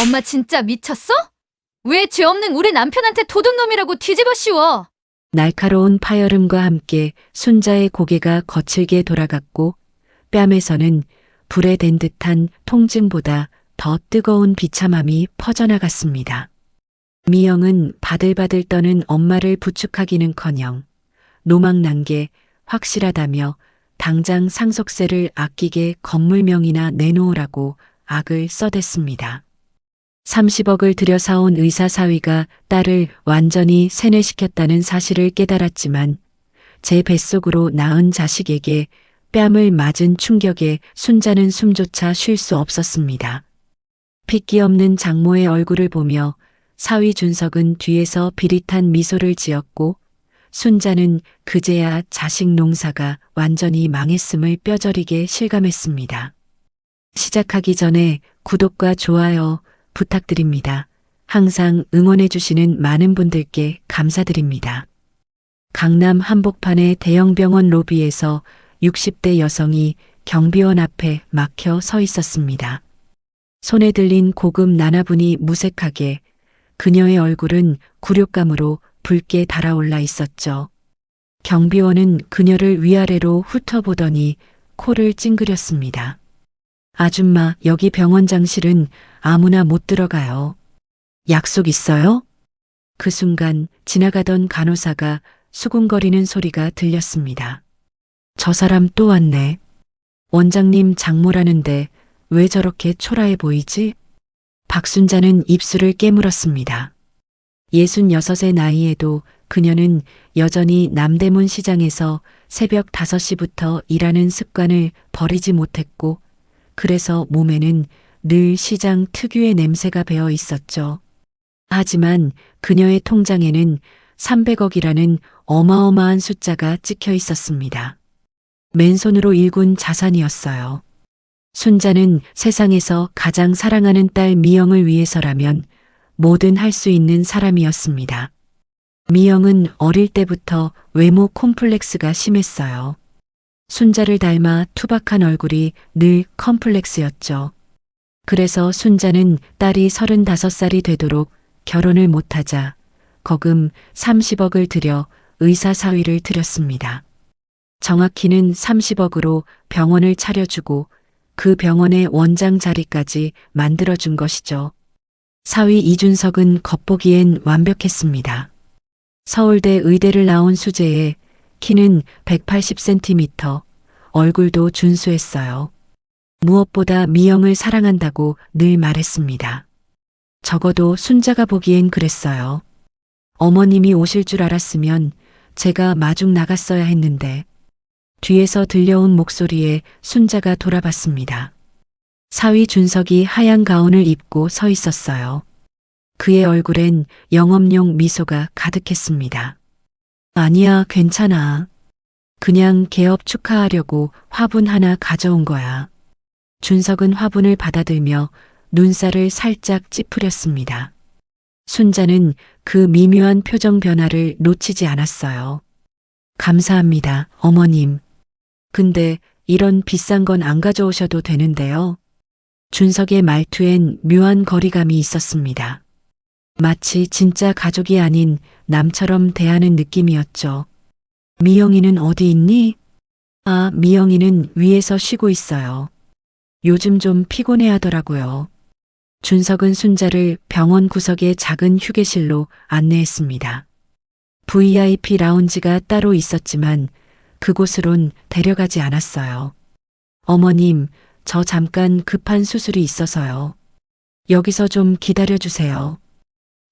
엄마 진짜 미쳤어? 왜 죄 없는 우리 남편한테 도둑놈이라고 뒤집어 씌워? 날카로운 파열음과 함께 순자의 고개가 거칠게 돌아갔고 뺨에서는 불에 댄 듯한 통증보다 더 뜨거운 비참함이 퍼져나갔습니다. 미영은 바들바들 떠는 엄마를 부축하기는커녕 노망난 게 확실하다며 당장 상속세를 아끼게 건물명이나 내놓으라고 악을 써댔습니다. 30억을 들여 사온 의사 사위가 딸을 완전히 세뇌시켰다는 사실을 깨달았지만 제 뱃속으로 낳은 자식에게 뺨을 맞은 충격에 순자는 숨조차 쉴 수 없었습니다. 핏기 없는 장모의 얼굴을 보며 사위 준석은 뒤에서 비릿한 미소를 지었고 순자는 그제야 자식 농사가 완전히 망했음을 뼈저리게 실감했습니다. 시작하기 전에 구독과 좋아요 부탁드립니다. 항상 응원해주시는 많은 분들께 감사드립니다. 강남 한복판의 대형병원 로비에서 60대 여성이 경비원 앞에 막혀 서 있었습니다. 손에 들린 고급 나나분이 무색하게 그녀의 얼굴은 굴욕감으로 붉게 달아올라 있었죠. 경비원은 그녀를 위아래로 훑어보더니 코를 찡그렸습니다. 아줌마, 여기 병원장실은 아무나 못 들어가요. 약속 있어요? 그 순간 지나가던 간호사가 수군거리는 소리가 들렸습니다. 저 사람 또 왔네. 원장님 장모라는데 왜 저렇게 초라해 보이지? 박순자는 입술을 깨물었습니다. 66의 나이에도 그녀는 여전히 남대문 시장에서 새벽 5시부터 일하는 습관을 버리지 못했고 그래서 몸에는 늘 시장 특유의 냄새가 배어 있었죠. 하지만 그녀의 통장에는 300억이라는 어마어마한 숫자가 찍혀 있었습니다. 맨손으로 일군 자산이었어요. 순자는 세상에서 가장 사랑하는 딸 미영을 위해서라면 뭐든 할 수 있는 사람이었습니다. 미영은 어릴 때부터 외모 콤플렉스가 심했어요. 순자를 닮아 투박한 얼굴이 늘 컴플렉스였죠. 그래서 순자는 딸이 35살이 되도록 결혼을 못하자 거금 30억을 들여 의사 사위를 들였습니다. 정확히는 30억으로 병원을 차려주고 그 병원의 원장 자리까지 만들어준 것이죠. 사위 이준석은 겉보기엔 완벽했습니다. 서울대 의대를 나온 수재에 키는 180cm, 얼굴도 준수했어요. 무엇보다 미영을 사랑한다고 늘 말했습니다. 적어도 순자가 보기엔 그랬어요. 어머님이 오실 줄 알았으면 제가 마중 나갔어야 했는데 뒤에서 들려온 목소리에 순자가 돌아봤습니다. 사위 준석이 하얀 가운을 입고 서 있었어요. 그의 얼굴엔 영업용 미소가 가득했습니다. 아니야, 괜찮아. 그냥 개업 축하하려고 화분 하나 가져온 거야. 준석은 화분을 받아들며 눈살을 살짝 찌푸렸습니다. 순자는 그 미묘한 표정 변화를 놓치지 않았어요. 감사합니다, 어머님. 근데 이런 비싼 건 안 가져오셔도 되는데요. 준석의 말투엔 묘한 거리감이 있었습니다. 마치 진짜 가족이 아닌 남처럼 대하는 느낌이었죠. 미영이는 어디 있니? 아, 미영이는 위에서 쉬고 있어요. 요즘 좀 피곤해 하더라고요. 준석은 순자를 병원 구석의 작은 휴게실로 안내했습니다. VIP 라운지가 따로 있었지만 그곳으론 데려가지 않았어요. 어머님, 저 잠깐 급한 수술이 있어서요. 여기서 좀 기다려주세요.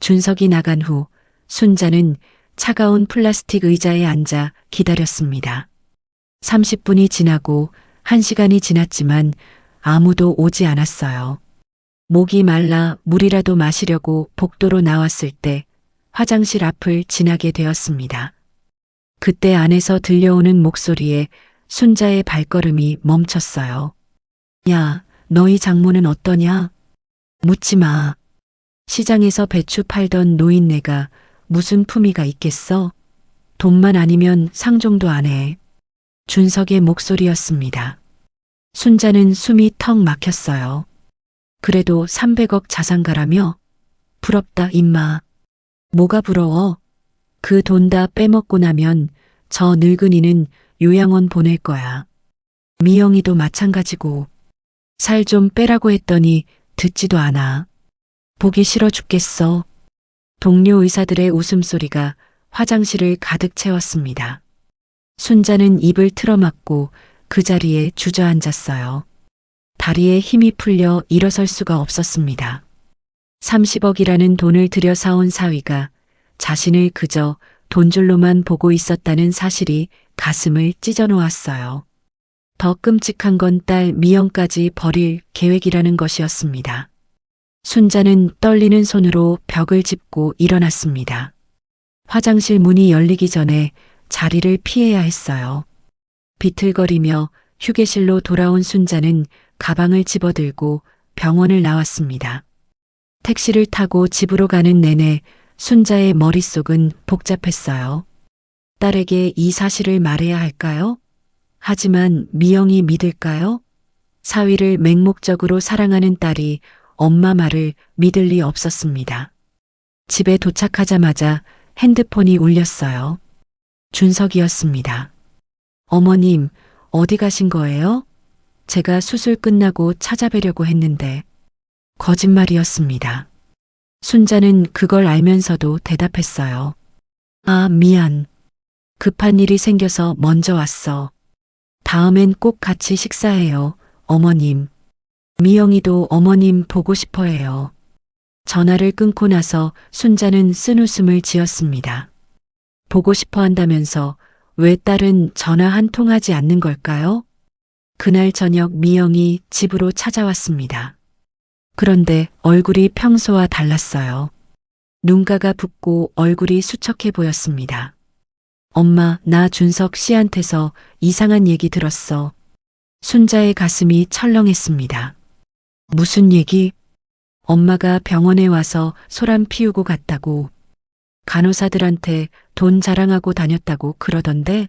준석이 나간 후 순자는 차가운 플라스틱 의자에 앉아 기다렸습니다. 30분이 지나고 1시간이 지났지만 아무도 오지 않았어요. 목이 말라 물이라도 마시려고 복도로 나왔을 때 화장실 앞을 지나게 되었습니다. 그때 안에서 들려오는 목소리에 순자의 발걸음이 멈췄어요. 야, 너희 장모는 어떠냐? 묻지 마. 시장에서 배추 팔던 노인네가 무슨 품위가 있겠어? 돈만 아니면 상종도 안 해. 준석의 목소리였습니다. 순자는 숨이 턱 막혔어요. 그래도 300억 자산가라며? 부럽다, 임마. 뭐가 부러워? 그 돈 다 빼먹고 나면 저 늙은이는 요양원 보낼 거야. 미영이도 마찬가지고. 살 좀 빼라고 했더니 듣지도 않아. 보기 싫어 죽겠어. 동료 의사들의 웃음소리가 화장실을 가득 채웠습니다. 순자는 입을 틀어막고 그 자리에 주저앉았어요. 다리에 힘이 풀려 일어설 수가 없었습니다. 30억이라는 돈을 들여 사온 사위가 자신을 그저 돈줄로만 보고 있었다는 사실이 가슴을 찢어 놓았어요. 더 끔찍한 건 딸 미영까지 버릴 계획이라는 것이었습니다. 순자는 떨리는 손으로 벽을 짚고 일어났습니다. 화장실 문이 열리기 전에 자리를 피해야 했어요. 비틀거리며 휴게실로 돌아온 순자는 가방을 집어들고 병원을 나왔습니다. 택시를 타고 집으로 가는 내내 순자의 머릿속은 복잡했어요. 딸에게 이 사실을 말해야 할까요? 하지만 미영이 믿을까요? 사위를 맹목적으로 사랑하는 딸이 엄마 말을 믿을 리 없었습니다. 집에 도착하자마자 핸드폰이 울렸어요. 준석이었습니다. 어머님, 어디 가신 거예요? 제가 수술 끝나고 찾아뵈려고 했는데. 거짓말이었습니다. 순자는 그걸 알면서도 대답했어요. 아, 미안. 급한 일이 생겨서 먼저 왔어. 다음엔 꼭 같이 식사해요, 어머님. 미영이도 어머님 보고 싶어 해요. 전화를 끊고 나서 순자는 쓴웃음을 지었습니다. 보고 싶어 한다면서 왜 딸은 전화 한 통 하지 않는 걸까요? 그날 저녁 미영이 집으로 찾아왔습니다. 그런데 얼굴이 평소와 달랐어요. 눈가가 붓고 얼굴이 수척해 보였습니다. 엄마, 나 준석 씨한테서 이상한 얘기 들었어. 순자의 가슴이 철렁했습니다. 무슨 얘기? 엄마가 병원에 와서 소란 피우고 갔다고. 간호사들한테 돈 자랑하고 다녔다고 그러던데?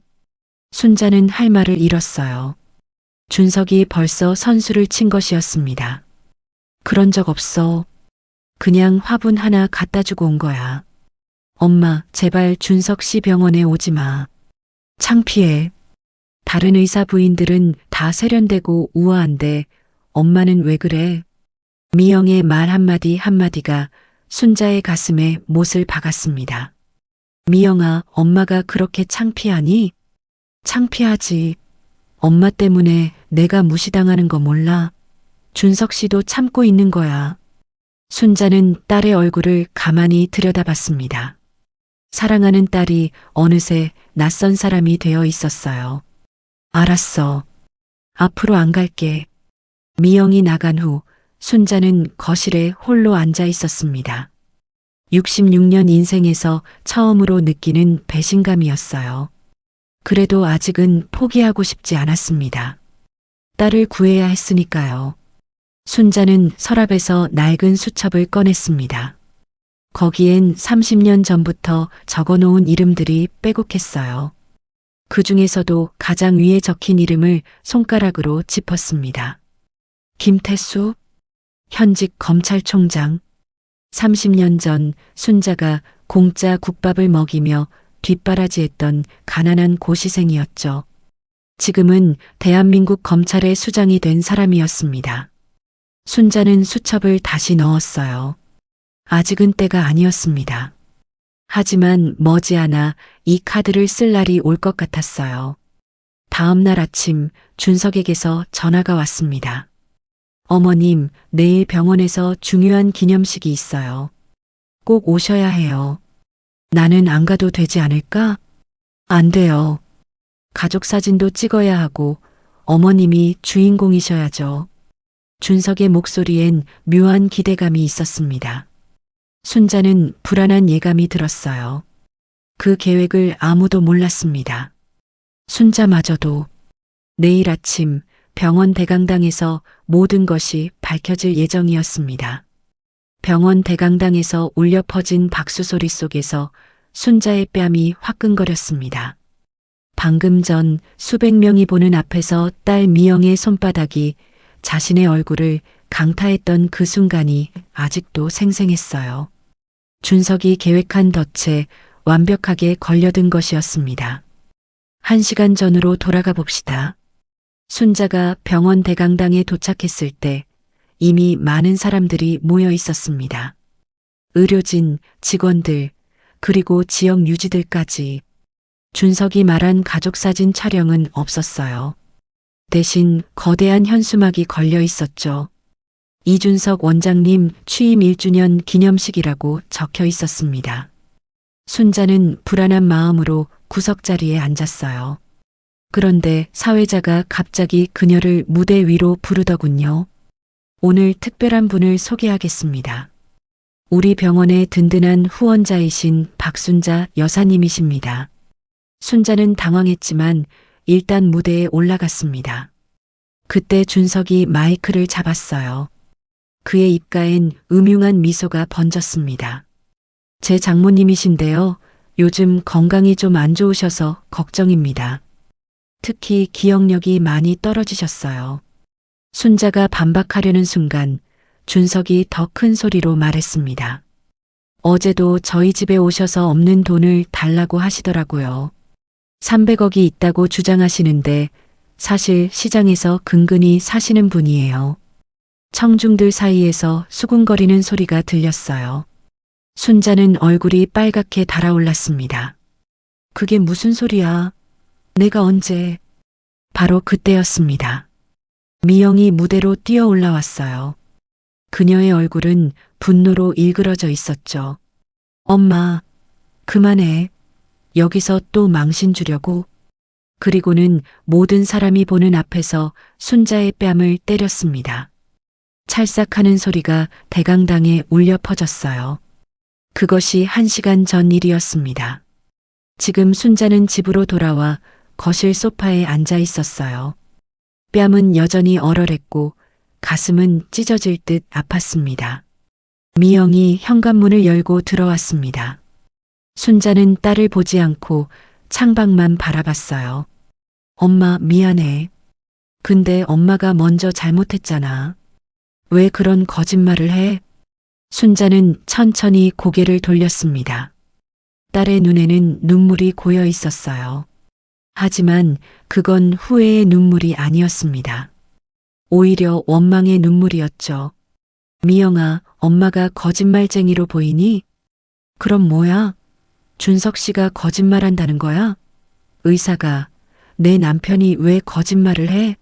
순자는 할 말을 잃었어요. 준석이 벌써 선수를 친 것이었습니다. 그런 적 없어. 그냥 화분 하나 갖다 주고 온 거야. 엄마, 제발 준석 씨 병원에 오지 마. 창피해. 다른 의사 부인들은 다 세련되고 우아한데 엄마는 왜 그래? 미영의 말 한마디 한마디가 순자의 가슴에 못을 박았습니다. 미영아, 엄마가 그렇게 창피하니? 창피하지. 엄마 때문에 내가 무시당하는 거 몰라? 준석 씨도 참고 있는 거야. 순자는 딸의 얼굴을 가만히 들여다봤습니다. 사랑하는 딸이 어느새 낯선 사람이 되어 있었어요. 알았어. 앞으로 안 갈게. 미영이 나간 후 순자는 거실에 홀로 앉아 있었습니다. 66년 인생에서 처음으로 느끼는 배신감이었어요. 그래도 아직은 포기하고 싶지 않았습니다. 딸을 구해야 했으니까요. 순자는 서랍에서 낡은 수첩을 꺼냈습니다. 거기엔 30년 전부터 적어놓은 이름들이 빼곡했어요. 그 중에서도 가장 위에 적힌 이름을 손가락으로 짚었습니다. 김태수, 현직 검찰총장. 30년 전 순자가 공짜 국밥을 먹이며 뒷바라지했던 가난한 고시생이었죠. 지금은 대한민국 검찰의 수장이 된 사람이었습니다. 순자는 수첩을 다시 넣었어요. 아직은 때가 아니었습니다. 하지만 머지않아 이 카드를 쓸 날이 올 것 같았어요. 다음 날 아침 준석에게서 전화가 왔습니다. 어머님, 내일 병원에서 중요한 기념식이 있어요. 꼭 오셔야 해요. 나는 안 가도 되지 않을까? 안 돼요. 가족 사진도 찍어야 하고 어머님이 주인공이셔야죠. 준석의 목소리엔 묘한 기대감이 있었습니다. 순자는 불안한 예감이 들었어요. 그 계획을 아무도 몰랐습니다. 순자마저도. 내일 아침 병원 대강당에서 모든 것이 밝혀질 예정이었습니다. 병원 대강당에서 울려 퍼진 박수 소리 속에서 순자의 뺨이 화끈거렸습니다. 방금 전 수백 명이 보는 앞에서 딸 미영의 손바닥이 자신의 얼굴을 강타했던 그 순간이 아직도 생생했어요. 준석이 계획한 덫에 완벽하게 걸려든 것이었습니다. 1시간 전으로 돌아가 봅시다. 순자가 병원 대강당에 도착했을 때 이미 많은 사람들이 모여 있었습니다. 의료진, 직원들, 그리고 지역 유지들까지. 준석이 말한 가족사진 촬영은 없었어요. 대신 거대한 현수막이 걸려 있었죠. 이준석 원장님 취임 1주년 기념식이라고 적혀 있었습니다. 순자는 불안한 마음으로 구석자리에 앉았어요. 그런데 사회자가 갑자기 그녀를 무대 위로 부르더군요. 오늘 특별한 분을 소개하겠습니다. 우리 병원의 든든한 후원자이신 박순자 여사님이십니다. 순자는 당황했지만 일단 무대에 올라갔습니다. 그때 준석이 마이크를 잡았어요. 그의 입가엔 음흉한 미소가 번졌습니다. 제 장모님이신데요. 요즘 건강이 좀 안 좋으셔서 걱정입니다. 특히 기억력이 많이 떨어지셨어요. 순자가 반박하려는 순간 준석이 더 큰 소리로 말했습니다. 어제도 저희 집에 오셔서 없는 돈을 달라고 하시더라고요. 300억이 있다고 주장하시는데 사실 시장에서 근근히 사시는 분이에요. 청중들 사이에서 수군거리는 소리가 들렸어요. 순자는 얼굴이 빨갛게 달아올랐습니다. 그게 무슨 소리야? 내가 언제? 바로 그때였습니다. 미영이 무대로 뛰어 올라왔어요. 그녀의 얼굴은 분노로 일그러져 있었죠. 엄마, 그만해. 여기서 또 망신 주려고. 그리고는 모든 사람이 보는 앞에서 순자의 뺨을 때렸습니다. 찰싹하는 소리가 대강당에 울려 퍼졌어요. 그것이 1시간 전 일이었습니다. 지금 순자는 집으로 돌아와 거실 소파에 앉아 있었어요. 뺨은 여전히 얼얼했고 가슴은 찢어질 듯 아팠습니다. 미영이 현관문을 열고 들어왔습니다. 순자는 딸을 보지 않고 창밖만 바라봤어요. 엄마 미안해. 근데 엄마가 먼저 잘못했잖아. 왜 그런 거짓말을 해? 순자는 천천히 고개를 돌렸습니다. 딸의 눈에는 눈물이 고여 있었어요. 하지만 그건 후회의 눈물이 아니었습니다. 오히려 원망의 눈물이었죠. 미영아, 엄마가 거짓말쟁이로 보이니? 그럼 뭐야? 준석 씨가 거짓말한다는 거야? 의사가 내 남편이 왜 거짓말을 해?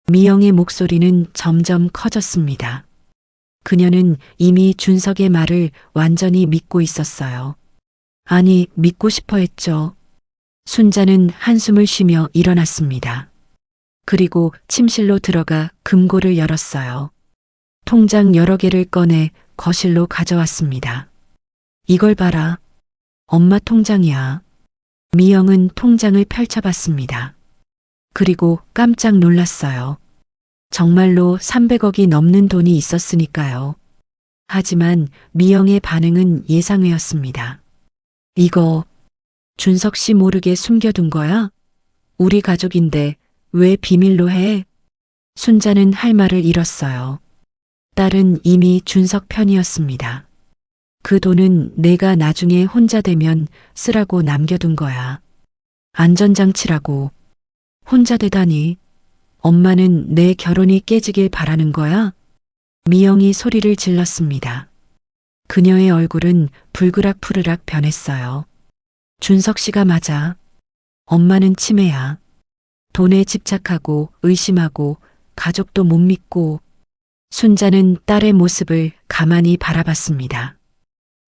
미영의 목소리는 점점 커졌습니다. 그녀는 이미 준석의 말을 완전히 믿고 있었어요. 아니, 믿고 싶어 했죠. 순자는 한숨을 쉬며 일어났습니다. 그리고 침실로 들어가 금고를 열었어요. 통장 여러 개를 꺼내 거실로 가져왔습니다. 이걸 봐라. 엄마 통장이야. 미영은 통장을 펼쳐봤습니다. 그리고 깜짝 놀랐어요. 정말로 300억이 넘는 돈이 있었으니까요. 하지만 미영의 반응은 예상외였습니다. 이거 준석 씨 모르게 숨겨둔 거야? 우리 가족인데 왜 비밀로 해? 순자는 할 말을 잃었어요. 딸은 이미 준석 편이었습니다. 그 돈은 내가 나중에 혼자 되면 쓰라고 남겨둔 거야. 안전장치라고. 혼자 되다니. 엄마는 내 결혼이 깨지길 바라는 거야? 미영이 소리를 질렀습니다. 그녀의 얼굴은 불그락푸르락 변했어요. 준석 씨가 맞아. 엄마는 치매야. 돈에 집착하고 의심하고 가족도 못 믿고. 순자는 딸의 모습을 가만히 바라봤습니다.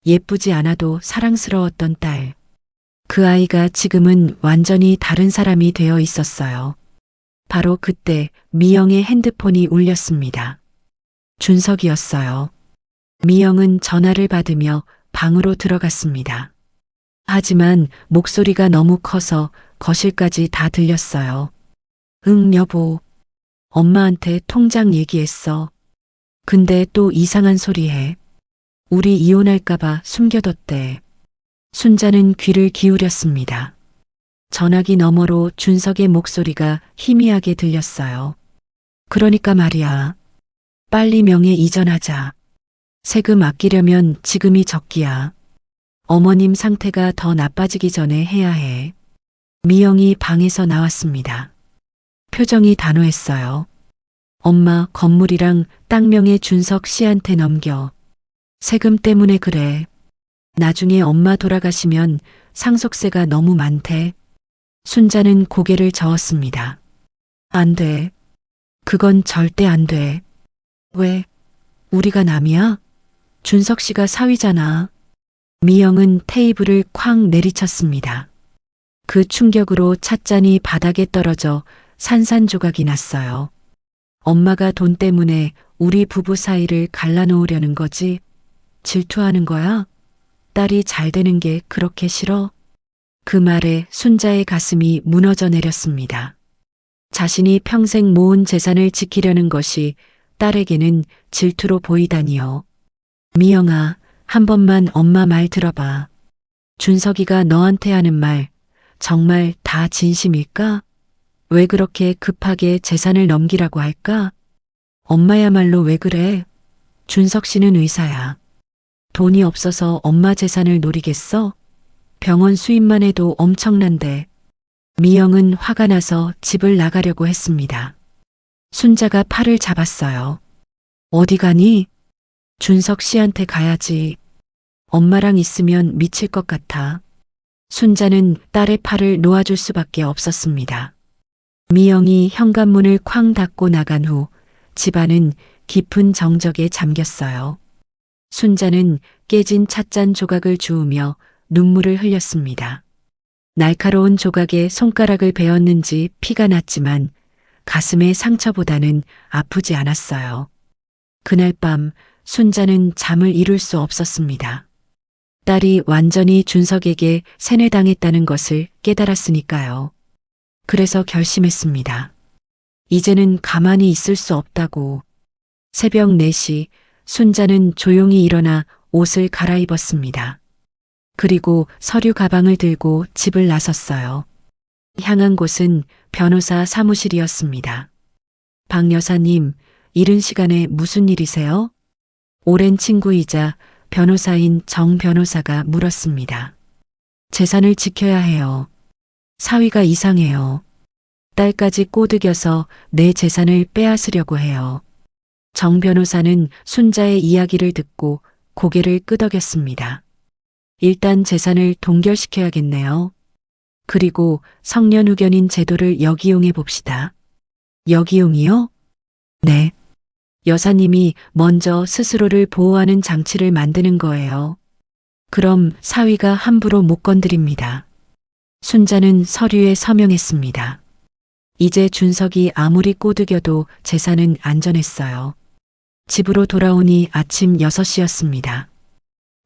예쁘지 않아도 사랑스러웠던 딸. 그 아이가 지금은 완전히 다른 사람이 되어 있었어요. 바로 그때 미영의 핸드폰이 울렸습니다. 준석이었어요. 미영은 전화를 받으며 방으로 들어갔습니다. 하지만 목소리가 너무 커서 거실까지 다 들렸어요. 응, 여보. 엄마한테 통장 얘기했어. 근데 또 이상한 소리 해. 우리 이혼할까봐 숨겨뒀대. 순자는 귀를 기울였습니다. 전화기 너머로 준석의 목소리가 희미하게 들렸어요. 그러니까 말이야. 빨리 명예 이전하자. 세금 아끼려면 지금이 적기야. 어머님 상태가 더 나빠지기 전에 해야 해. 미영이 방에서 나왔습니다. 표정이 단호했어요. 엄마, 건물이랑 땅 명예 준석 씨한테 넘겨. 세금 때문에 그래. 나중에 엄마 돌아가시면 상속세가 너무 많대. 순자는 고개를 저었습니다. 안 돼. 그건 절대 안 돼. 왜? 우리가 남이야? 준석 씨가 사위잖아. 미영은 테이블을 쾅 내리쳤습니다. 그 충격으로 찻잔이 바닥에 떨어져 산산조각이 났어요. 엄마가 돈 때문에 우리 부부 사이를 갈라놓으려는 거지? 질투하는 거야? 딸이 잘 되는 게 그렇게 싫어? 그 말에 순자의 가슴이 무너져 내렸습니다. 자신이 평생 모은 재산을 지키려는 것이 딸에게는 질투로 보이다니요. 미영아, 한 번만 엄마 말 들어봐. 준석이가 너한테 하는 말 정말 다 진심일까? 왜 그렇게 급하게 재산을 넘기라고 할까? 엄마야말로 왜 그래? 준석 씨는 의사야. 돈이 없어서 엄마 재산을 노리겠어? 병원 수입만 해도 엄청난데. 미영은 화가 나서 집을 나가려고 했습니다. 순자가 팔을 잡았어요. 어디 가니? 준석 씨한테 가야지. 엄마랑 있으면 미칠 것 같아. 순자는 딸의 팔을 놓아줄 수밖에 없었습니다. 미영이 현관문을 쾅 닫고 나간 후 집안은 깊은 정적에 잠겼어요. 순자는 깨진 찻잔 조각을 주우며 눈물을 흘렸습니다. 날카로운 조각에 손가락을 베었는지 피가 났지만 가슴의 상처보다는 아프지 않았어요. 그날 밤 순자는 잠을 이룰 수 없었습니다. 딸이 완전히 준석에게 세뇌당했다는 것을 깨달았으니까요. 그래서 결심했습니다. 이제는 가만히 있을 수 없다고. 새벽 4시 순자는 조용히 일어나 옷을 갈아입었습니다. 그리고 서류 가방을 들고 집을 나섰어요. 향한 곳은 변호사 사무실이었습니다. 박 여사님, 이른 시간에 무슨 일이세요? 오랜 친구이자 변호사인 정 변호사가 물었습니다. 재산을 지켜야 해요. 사위가 이상해요. 딸까지 꼬드겨서 내 재산을 빼앗으려고 해요. 정 변호사는 순자의 이야기를 듣고 고개를 끄덕였습니다. 일단 재산을 동결시켜야겠네요. 그리고 성년후견인 제도를 역이용해 봅시다. 역이용이요? 네. 여사님이 먼저 스스로를 보호하는 장치를 만드는 거예요. 그럼 사위가 함부로 못 건드립니다. 순자는 서류에 서명했습니다. 이제 준석이 아무리 꼬드겨도 재산은 안전했어요. 집으로 돌아오니 아침 6시였습니다.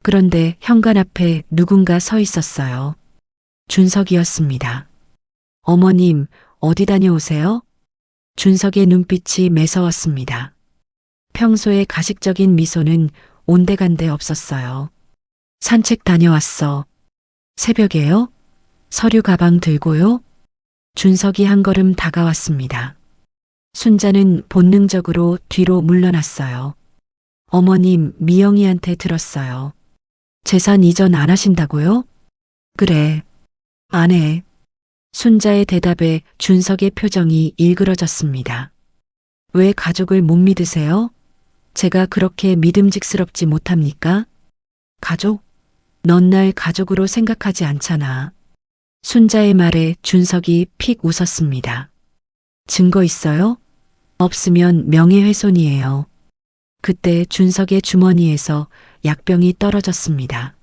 그런데 현관 앞에 누군가 서 있었어요. 준석이었습니다. 어머님, 어디 다녀오세요? 준석의 눈빛이 매서웠습니다. 평소의 가식적인 미소는 온데간데 없었어요. 산책 다녀왔어. 새벽에요? 서류 가방 들고요? 준석이 한 걸음 다가왔습니다. 순자는 본능적으로 뒤로 물러났어요. 어머님, 미영이한테 들었어요. 재산 이전 안 하신다고요? 그래. 안 해. 순자의 대답에 준석의 표정이 일그러졌습니다. 왜 가족을 못 믿으세요? 제가 그렇게 믿음직스럽지 못합니까? 가족? 넌 날 가족으로 생각하지 않잖아. 순자의 말에 준석이 픽 웃었습니다. 증거 있어요? 없으면 명예훼손이에요. 그때 준석의 주머니에서 약병이 떨어졌습니다.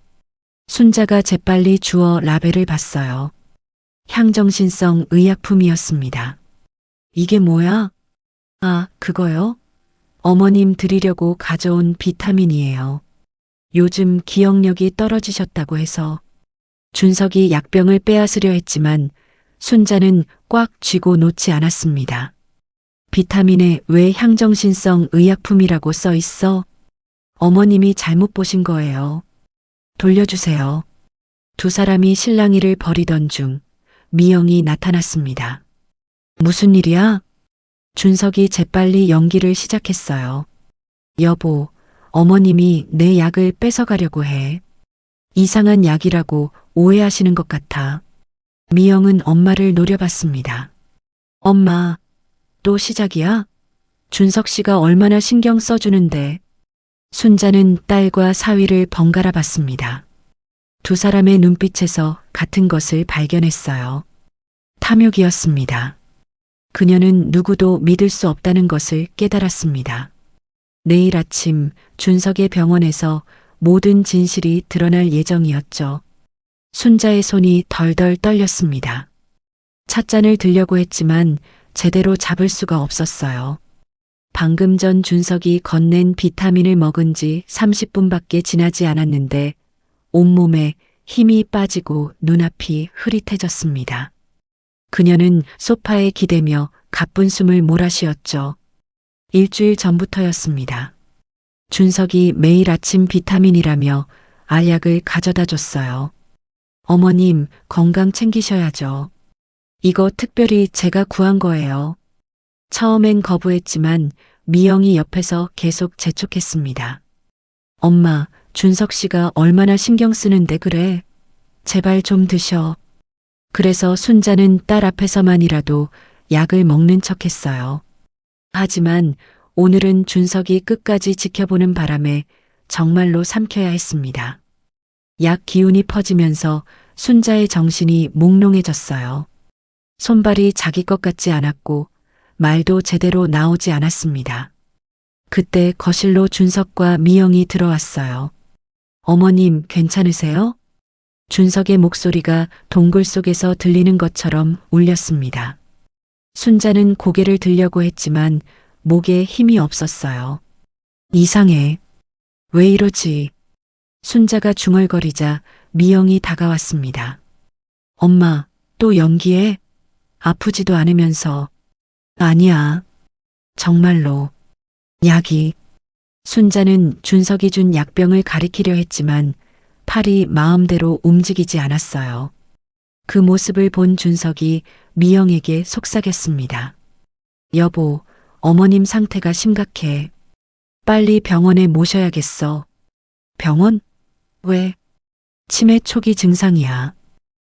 순자가 재빨리 주워 라벨을 봤어요. 향정신성 의약품이었습니다. 이게 뭐야? 아, 그거요? 어머님 드리려고 가져온 비타민이에요. 요즘 기억력이 떨어지셨다고 해서. 준석이 약병을 빼앗으려 했지만 순자는 꽉 쥐고 놓지 않았습니다. 비타민에 왜 향정신성 의약품이라고 써 있어? 어머님이 잘못 보신 거예요. 돌려주세요. 두 사람이 실랑이를 벌이던 중 미영이 나타났습니다. 무슨 일이야? 준석이 재빨리 연기를 시작했어요. 여보, 어머님이 내 약을 뺏어가려고 해. 이상한 약이라고 오해하시는 것 같아. 미영은 엄마를 노려봤습니다. 엄마, 또 시작이야? 준석 씨가 얼마나 신경 써주는데. 순자는 딸과 사위를 번갈아 봤습니다. 두 사람의 눈빛에서 같은 것을 발견했어요. 탐욕이었습니다. 그녀는 누구도 믿을 수 없다는 것을 깨달았습니다. 내일 아침 준석의 병원에서 모든 진실이 드러날 예정이었죠. 순자의 손이 덜덜 떨렸습니다. 찻잔을 들려고 했지만 제대로 잡을 수가 없었어요. 방금 전 준석이 건넨 비타민을 먹은 지 30분밖에 지나지 않았는데 온몸에 힘이 빠지고 눈앞이 흐릿해졌습니다. 그녀는 소파에 기대며 가쁜 숨을 몰아쉬었죠. 일주일 전부터였습니다. 준석이 매일 아침 비타민이라며 알약을 가져다 줬어요. 어머님, 건강 챙기셔야죠. 이거 특별히 제가 구한 거예요. 처음엔 거부했지만 미영이 옆에서 계속 재촉했습니다. 엄마, 준석 씨가 얼마나 신경 쓰는데 그래. 제발 좀 드셔. 그래서 순자는 딸 앞에서만이라도 약을 먹는 척했어요. 하지만 오늘은 준석이 끝까지 지켜보는 바람에 정말로 삼켜야 했습니다. 약 기운이 퍼지면서 순자의 정신이 몽롱해졌어요. 손발이 자기 것 같지 않았고 말도 제대로 나오지 않았습니다. 그때 거실로 준석과 미영이 들어왔어요. 어머님, 괜찮으세요? 준석의 목소리가 동굴 속에서 들리는 것처럼 울렸습니다. 순자는 고개를 들려고 했지만 목에 힘이 없었어요. 이상해. 왜 이러지? 순자가 중얼거리자 미영이 다가왔습니다. 엄마, 또 연기해? 아프지도 않으면서. 아니야. 정말로. 약이. 순자는 준석이 준 약병을 가리키려 했지만 팔이 마음대로 움직이지 않았어요. 그 모습을 본 준석이 미영에게 속삭였습니다. 여보, 어머님 상태가 심각해. 빨리 병원에 모셔야겠어. 병원? 왜? 치매 초기 증상이야.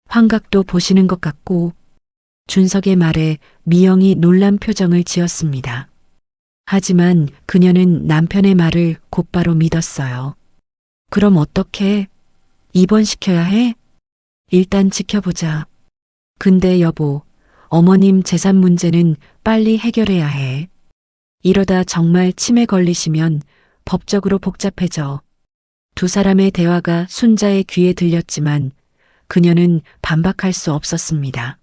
환각도 보시는 것 같고. 준석의 말에 미영이 놀란 표정을 지었습니다. 하지만 그녀는 남편의 말을 곧바로 믿었어요. 그럼 어떡해? 입원시켜야 해? 일단 지켜보자. 근데 여보, 어머님 재산 문제는 빨리 해결해야 해. 이러다 정말 치매 걸리시면 법적으로 복잡해져. 두 사람의 대화가 순자의 귀에 들렸지만 그녀는 반박할 수 없었습니다.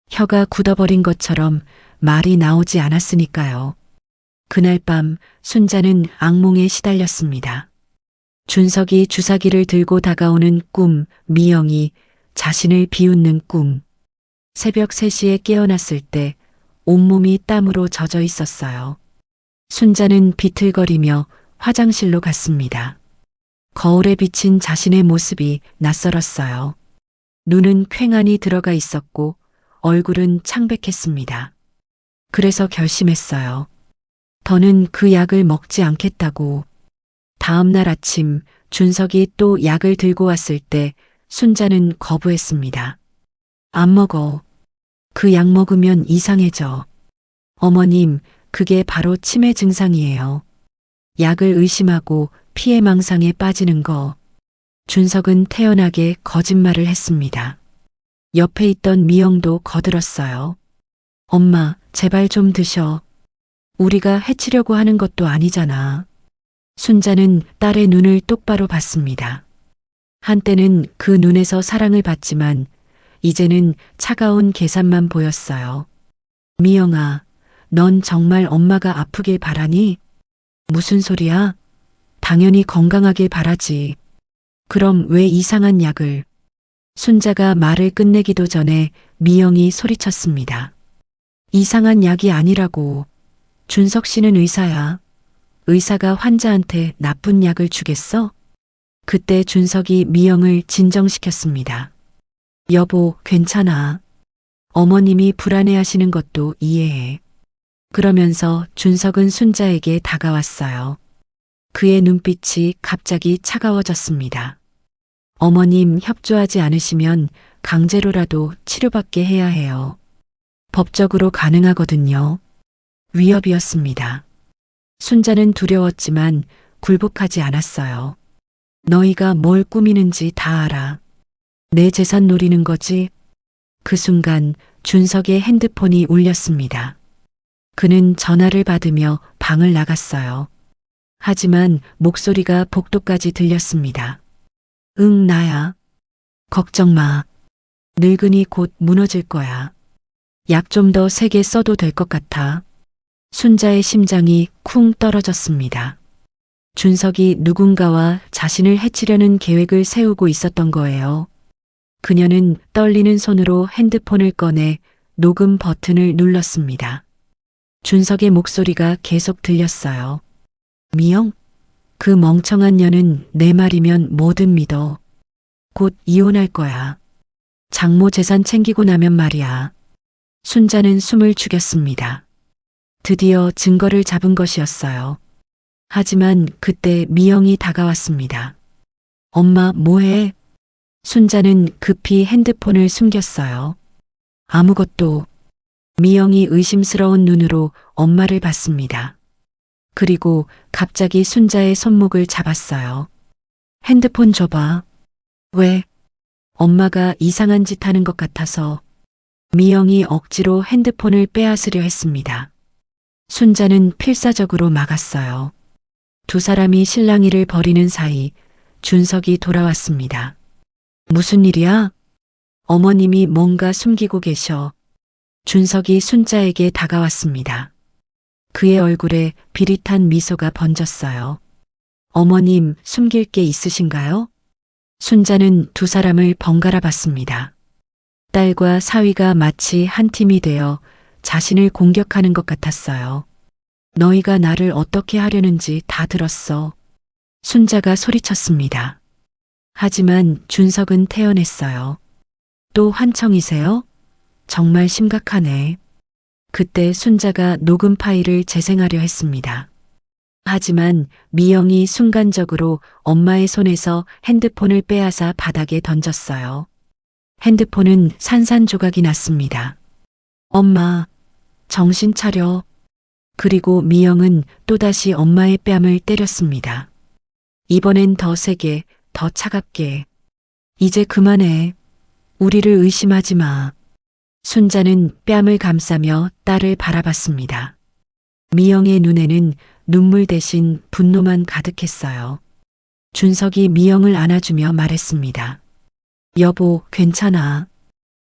혀가 굳어버린 것처럼 말이 나오지 않았으니까요. 그날 밤 순자는 악몽에 시달렸습니다. 준석이 주사기를 들고 다가오는 꿈, 미영이 자신을 비웃는 꿈. 새벽 3시에 깨어났을 때 온몸이 땀으로 젖어 있었어요. 순자는 비틀거리며 화장실로 갔습니다. 거울에 비친 자신의 모습이 낯설었어요. 눈은 퀭하니 들어가 있었고 얼굴은 창백했습니다. 그래서 결심했어요. 더는 그 약을 먹지 않겠다고. 다음 날 아침 준석이 또 약을 들고 왔을 때 순자는 거부했습니다. 안 먹어. 그 약 먹으면 이상해져. 어머님, 그게 바로 치매 증상이에요. 약을 의심하고 피해망상에 빠지는 거. 준석은 태연하게 거짓말을 했습니다. 옆에 있던 미영도 거들었어요. 엄마, 제발 좀 드셔. 우리가 해치려고 하는 것도 아니잖아. 순자는 딸의 눈을 똑바로 봤습니다. 한때는 그 눈에서 사랑을 받지만 이제는 차가운 계산만 보였어요. 미영아, 넌 정말 엄마가 아프길 바라니? 무슨 소리야? 당연히 건강하길 바라지. 그럼 왜 이상한 약을? 순자가 말을 끝내기도 전에 미영이 소리쳤습니다. 이상한 약이 아니라고. 준석 씨는 의사야. 의사가 환자한테 나쁜 약을 주겠어? 그때 준석이 미영을 진정시켰습니다. 여보, 괜찮아. 어머님이 불안해하시는 것도 이해해. 그러면서 준석은 순자에게 다가왔어요. 그의 눈빛이 갑자기 차가워졌습니다. 어머님 협조하지 않으시면 강제로라도 치료받게 해야 해요. 법적으로 가능하거든요. 위협이었습니다. 순자는 두려웠지만 굴복하지 않았어요. 너희가 뭘 꾸미는지 다 알아. 내 재산 노리는 거지? 그 순간 준석의 핸드폰이 울렸습니다. 그는 전화를 받으며 방을 나갔어요. 하지만 목소리가 복도까지 들렸습니다. 응, 나야. 걱정 마. 늙은이 곧 무너질 거야. 약 좀 더 세게 써도 될 것 같아. 순자의 심장이 쿵 떨어졌습니다. 준석이 누군가와 자신을 해치려는 계획을 세우고 있었던 거예요. 그녀는 떨리는 손으로 핸드폰을 꺼내 녹음 버튼을 눌렀습니다. 준석의 목소리가 계속 들렸어요. 미영, 그 멍청한 년은 내 말이면 뭐든 믿어. 곧 이혼할 거야. 장모 재산 챙기고 나면 말이야. 순자는 숨을 죽였습니다. 드디어 증거를 잡은 것이었어요. 하지만 그때 미영이 다가왔습니다. 엄마, 뭐해? 순자는 급히 핸드폰을 숨겼어요. 아무것도. 미영이 의심스러운 눈으로 엄마를 봤습니다. 그리고 갑자기 순자의 손목을 잡았어요. 핸드폰 줘봐. 왜? 엄마가 이상한 짓 하는 것 같아서. 미영이 억지로 핸드폰을 빼앗으려 했습니다. 순자는 필사적으로 막았어요. 두 사람이 실랑이를 벌이는 사이 준석이 돌아왔습니다. 무슨 일이야? 어머님이 뭔가 숨기고 계셔. 준석이 순자에게 다가왔습니다. 그의 얼굴에 비릿한 미소가 번졌어요. 어머님, 숨길 게 있으신가요? 순자는 두 사람을 번갈아 봤습니다. 딸과 사위가 마치 한 팀이 되어 자신을 공격하는 것 같았어요. 너희가 나를 어떻게 하려는지 다 들었어. 순자가 소리쳤습니다. 하지만 준석은 태연했어요. 또 환청이세요? 정말 심각하네. 그때 순자가 녹음 파일을 재생하려 했습니다. 하지만 미영이 순간적으로 엄마의 손에서 핸드폰을 빼앗아 바닥에 던졌어요. 핸드폰은 산산조각이 났습니다. 엄마, 정신 차려. 그리고 미영은 또다시 엄마의 뺨을 때렸습니다. 이번엔 더 세게, 더 차갑게. 이제 그만해. 우리를 의심하지 마. 순자는 뺨을 감싸며 딸을 바라봤습니다. 미영의 눈에는 눈물 대신 분노만 가득했어요. 준석이 미영을 안아주며 말했습니다. 여보, 괜찮아.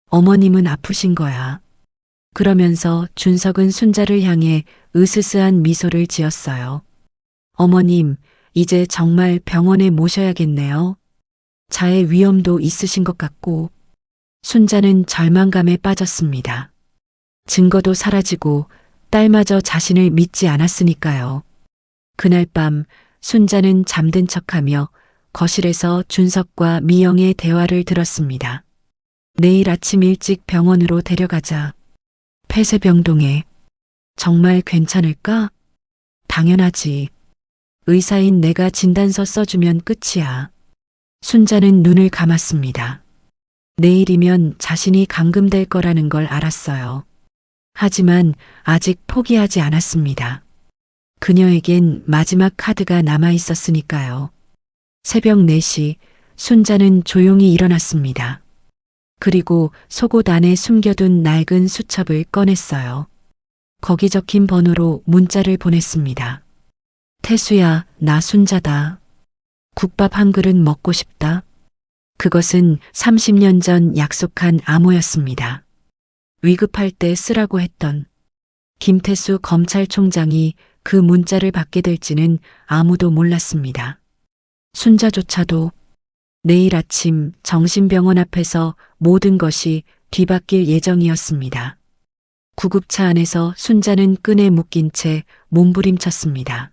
어머님은 아프신 거야. 그러면서 준석은 순자를 향해 으스스한 미소를 지었어요. 어머님, 이제 정말 병원에 모셔야겠네요. 자해 위험도 있으신 것 같고. 순자는 절망감에 빠졌습니다. 증거도 사라지고 딸마저 자신을 믿지 않았으니까요. 그날 밤 순자는 잠든 척하며 거실에서 준석과 미영의 대화를 들었습니다. 내일 아침 일찍 병원으로 데려가자. 폐쇄병동에. 정말 괜찮을까? 당연하지. 의사인 내가 진단서 써주면 끝이야. 순자는 눈을 감았습니다. 내일이면 자신이 감금될 거라는 걸 알았어요. 하지만 아직 포기하지 않았습니다. 그녀에겐 마지막 카드가 남아 있었으니까요. 새벽 4시 순자는 조용히 일어났습니다. 그리고 속옷 안에 숨겨둔 낡은 수첩을 꺼냈어요. 거기 적힌 번호로 문자를 보냈습니다. 태수야, 나 순자다. 국밥 한 그릇 먹고 싶다. 그것은 30년 전 약속한 암호였습니다. 위급할 때 쓰라고 했던. 김태수 검찰총장이 그 문자를 받게 될지는 아무도 몰랐습니다. 순자조차도. 내일 아침 정신병원 앞에서 모든 것이 뒤바뀔 예정이었습니다. 구급차 안에서 순자는 끈에 묶인 채 몸부림쳤습니다.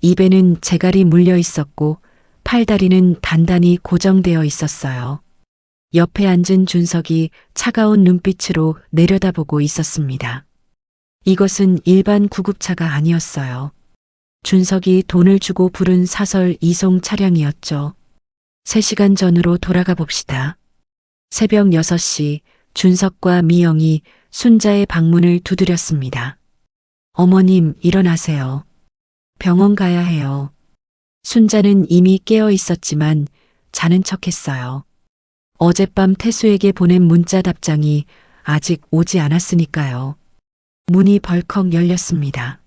입에는 재갈이 물려 있었고 팔다리는 단단히 고정되어 있었어요. 옆에 앉은 준석이 차가운 눈빛으로 내려다보고 있었습니다. 이것은 일반 구급차가 아니었어요. 준석이 돈을 주고 부른 사설 이송 차량이었죠. 3시간 전으로 돌아가 봅시다. 새벽 6시 준석과 미영이 순자의 방문을 두드렸습니다. 어머님, 일어나세요. 병원 가야 해요. 순자는 이미 깨어 있었지만 자는 척했어요. 어젯밤 태수에게 보낸 문자 답장이 아직 오지 않았으니까요. 문이 벌컥 열렸습니다.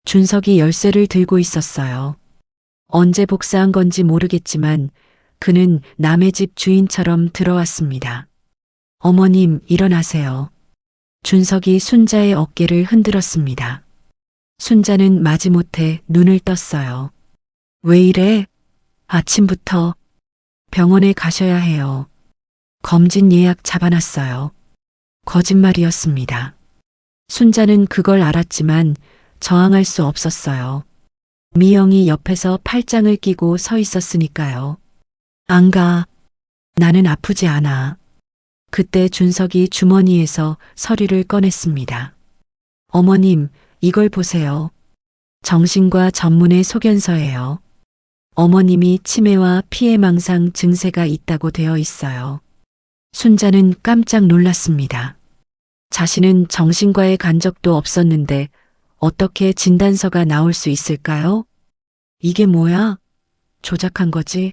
준석이 열쇠를 들고 있었어요. 언제 복사한 건지 모르겠지만 그는 남의 집 주인처럼 들어왔습니다. 어머님, 일어나세요. 준석이 순자의 어깨를 흔들었습니다. 순자는 마지못해 눈을 떴어요. 왜 이래? 아침부터 병원에 가셔야 해요. 검진 예약 잡아놨어요. 거짓말이었습니다. 순자는 그걸 알았지만 저항할 수 없었어요. 미영이 옆에서 팔짱을 끼고 서 있었으니까요. 안 가. 나는 아프지 않아. 그때 준석이 주머니에서 서류를 꺼냈습니다. 어머님, 이걸 보세요. 정신과 전문의 소견서예요. 어머님이 치매와 피해망상 증세가 있다고 되어 있어요. 순자는 깜짝 놀랐습니다. 자신은 정신과에 간 적도 없었는데 어떻게 진단서가 나올 수 있을까요? 이게 뭐야? 조작한 거지?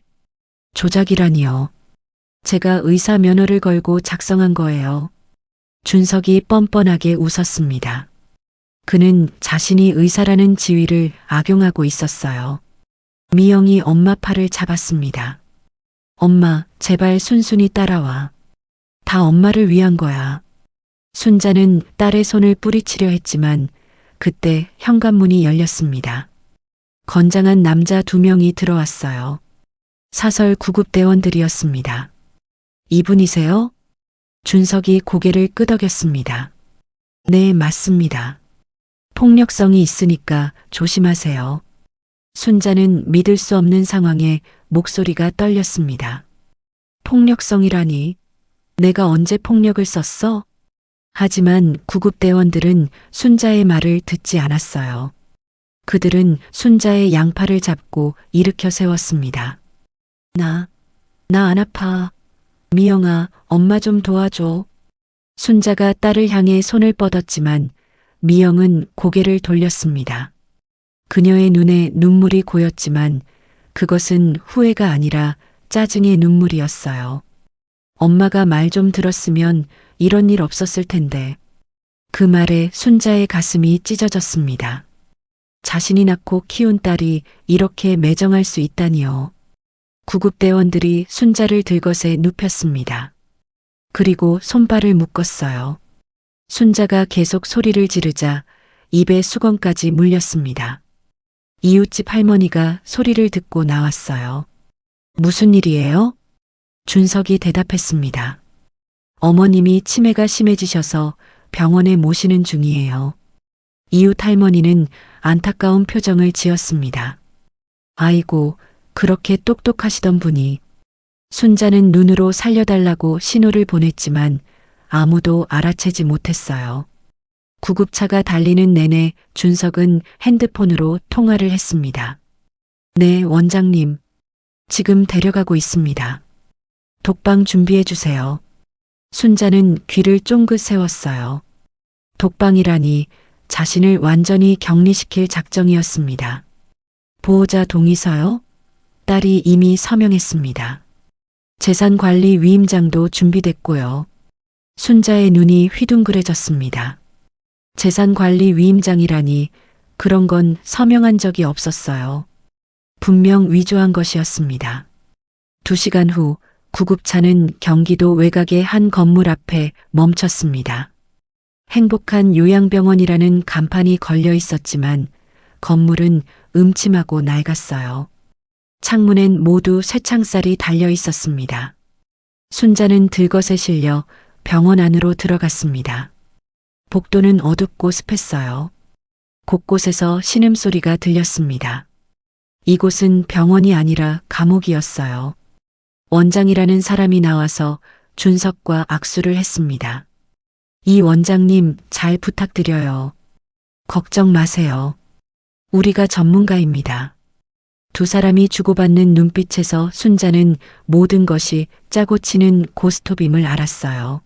조작이라니요. 제가 의사 면허를 걸고 작성한 거예요. 준석이 뻔뻔하게 웃었습니다. 그는 자신이 의사라는 지위를 악용하고 있었어요. 미영이 엄마 팔을 잡았습니다. 엄마, 제발 순순히 따라와. 다 엄마를 위한 거야. 순자는 딸의 손을 뿌리치려 했지만 그때 현관문이 열렸습니다. 건장한 남자 2명이 들어왔어요. 사설 구급대원들이었습니다. 이분이세요? 준석이 고개를 끄덕였습니다. 네, 맞습니다. 폭력성이 있으니까 조심하세요. 순자는 믿을 수 없는 상황에 목소리가 떨렸습니다. 폭력성이라니? 내가 언제 폭력을 썼어? 하지만 구급대원들은 순자의 말을 듣지 않았어요. 그들은 순자의 양팔을 잡고 일으켜 세웠습니다. 나 안 아파. 미영아, 엄마 좀 도와줘. 순자가 딸을 향해 손을 뻗었지만 미영은 고개를 돌렸습니다. 그녀의 눈에 눈물이 고였지만 그것은 후회가 아니라 짜증의 눈물이었어요. 엄마가 말 좀 들었으면 이런 일 없었을 텐데. 그 말에 순자의 가슴이 찢어졌습니다. 자신이 낳고 키운 딸이 이렇게 매정할 수 있다니요. 구급대원들이 순자를 들것에 눕혔습니다. 그리고 손발을 묶었어요. 순자가 계속 소리를 지르자 입에 수건까지 물렸습니다. 이웃집 할머니가 소리를 듣고 나왔어요. 무슨 일이에요? 준석이 대답했습니다. 어머님이 치매가 심해지셔서 병원에 모시는 중이에요. 이웃 할머니는 안타까운 표정을 지었습니다. 아이고, 그렇게 똑똑하시던 분이. 순자는 눈으로 살려달라고 신호를 보냈지만 아무도 알아채지 못했어요. 구급차가 달리는 내내 준석은 핸드폰으로 통화를 했습니다. 네, 원장님. 지금 데려가고 있습니다. 독방 준비해 주세요. 순자는 귀를 쫑긋 세웠어요. 독방이라니 자신을 완전히 격리시킬 작정이었습니다. 보호자 동의서요? 딸이 이미 서명했습니다. 재산관리 위임장도 준비됐고요. 순자의 눈이 휘둥그레졌습니다. 재산관리 위임장이라니 그런 건 서명한 적이 없었어요. 분명 위조한 것이었습니다. 2시간 후 구급차는 경기도 외곽의 한 건물 앞에 멈췄습니다. 행복한 요양병원이라는 간판이 걸려 있었지만 건물은 음침하고 낡았어요. 창문엔 모두 쇠창살이 달려 있었습니다. 순자는 들것에 실려 병원 안으로 들어갔습니다. 복도는 어둡고 습했어요. 곳곳에서 신음소리가 들렸습니다. 이곳은 병원이 아니라 감옥이었어요. 원장이라는 사람이 나와서 준석과 악수를 했습니다. 이 원장님 잘 부탁드려요. 걱정 마세요. 우리가 전문가입니다. 두 사람이 주고받는 눈빛에서 순자는 모든 것이 짜고 치는 고스톱임을 알았어요.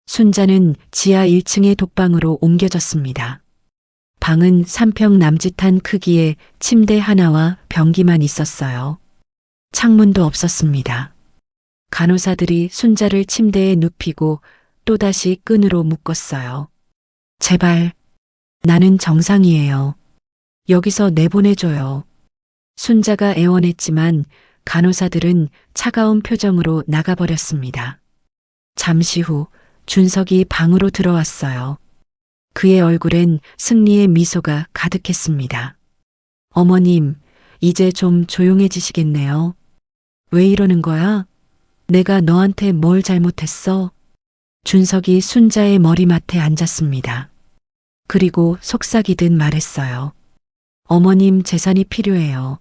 순자는 지하 1층의 독방으로 옮겨졌습니다. 방은 3평 남짓한 크기의 침대 하나와 변기만 있었어요. 창문도 없었습니다. 간호사들이 순자를 침대에 눕히고 또다시 끈으로 묶었어요. 제발, 나는 정상이에요. 여기서 내보내줘요. 순자가 애원했지만 간호사들은 차가운 표정으로 나가버렸습니다. 잠시 후 준석이 방으로 들어왔어요. 그의 얼굴엔 승리의 미소가 가득했습니다. 어머님, 이제 좀 조용해지시겠네요. 왜 이러는 거야? 내가 너한테 뭘 잘못했어? 준석이 순자의 머리맡에 앉았습니다. 그리고 속삭이듯 말했어요. 어머님 재산이 필요해요.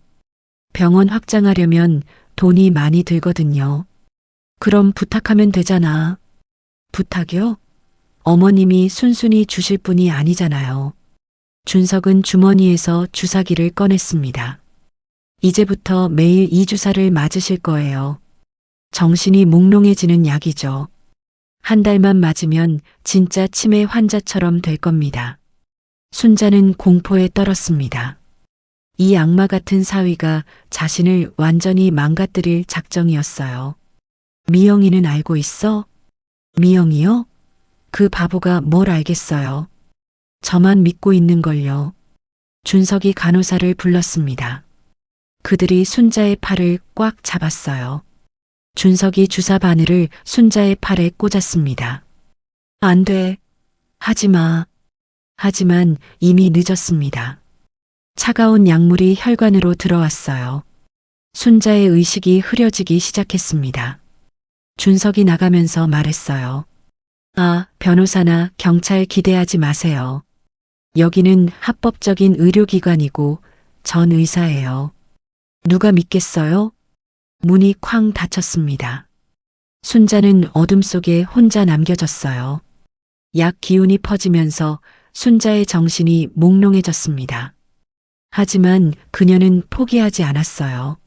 병원 확장하려면 돈이 많이 들거든요. 그럼 부탁하면 되잖아. 부탁이요? 어머님이 순순히 주실 분이 아니잖아요. 준석은 주머니에서 주사기를 꺼냈습니다. 이제부터 매일 이 주사를 맞으실 거예요. 정신이 몽롱해지는 약이죠. 한 달만 맞으면 진짜 치매 환자처럼 될 겁니다. 순자는 공포에 떨었습니다. 이 악마 같은 사위가 자신을 완전히 망가뜨릴 작정이었어요. 미영이는 알고 있어? 미영이요? 그 바보가 뭘 알겠어요. 저만 믿고 있는걸요. 준석이 간호사를 불렀습니다. 그들이 순자의 팔을 꽉 잡았어요. 준석이 주사 바늘을 순자의 팔에 꽂았습니다. 안 돼. 하지 마. 하지만 이미 늦었습니다. 차가운 약물이 혈관으로 들어왔어요. 순자의 의식이 흐려지기 시작했습니다. 준석이 나가면서 말했어요. 아, 변호사나 경찰 기대하지 마세요. 여기는 합법적인 의료기관이고 전 의사예요. 누가 믿겠어요? 문이 쾅 닫혔습니다. 순자는 어둠 속에 혼자 남겨졌어요. 약 기운이 퍼지면서 순자의 정신이 몽롱해졌습니다. 하지만 그녀는 포기하지 않았어요.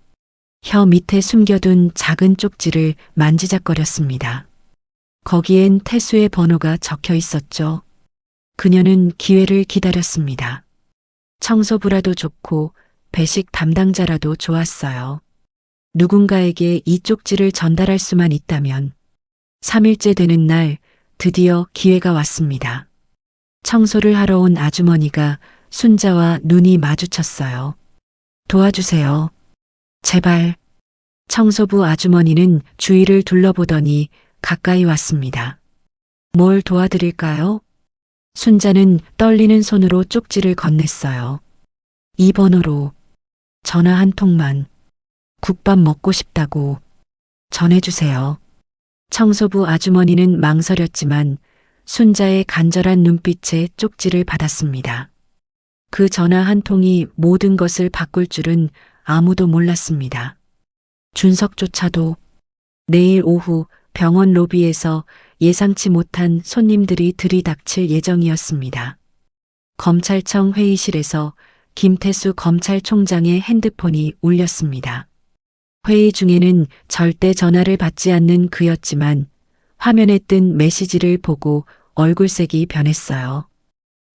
혀 밑에 숨겨둔 작은 쪽지를 만지작거렸습니다. 거기엔 태수의 번호가 적혀 있었죠. 그녀는 기회를 기다렸습니다. 청소부라도 좋고 배식 담당자라도 좋았어요. 누군가에게 이 쪽지를 전달할 수만 있다면 3일째 되는 날 드디어 기회가 왔습니다. 청소를 하러 온 아주머니가 순자와 눈이 마주쳤어요. 도와주세요. 제발. 청소부 아주머니는 주위를 둘러보더니 가까이 왔습니다. 뭘 도와드릴까요? 순자는 떨리는 손으로 쪽지를 건넸어요. 이 번호로 전화 한 통만 국밥 먹고 싶다고 전해주세요. 청소부 아주머니는 망설였지만 순자의 간절한 눈빛에 쪽지를 받았습니다. 그 전화 한 통이 모든 것을 바꿀 줄은 아무도 몰랐습니다. 준석조차도. 내일 오후 병원 로비에서 예상치 못한 손님들이 들이닥칠 예정이었습니다. 검찰청 회의실에서 김태수 검찰총장의 핸드폰이 울렸습니다. 회의 중에는 절대 전화를 받지 않는 그였지만 화면에 뜬 메시지를 보고 얼굴색이 변했어요.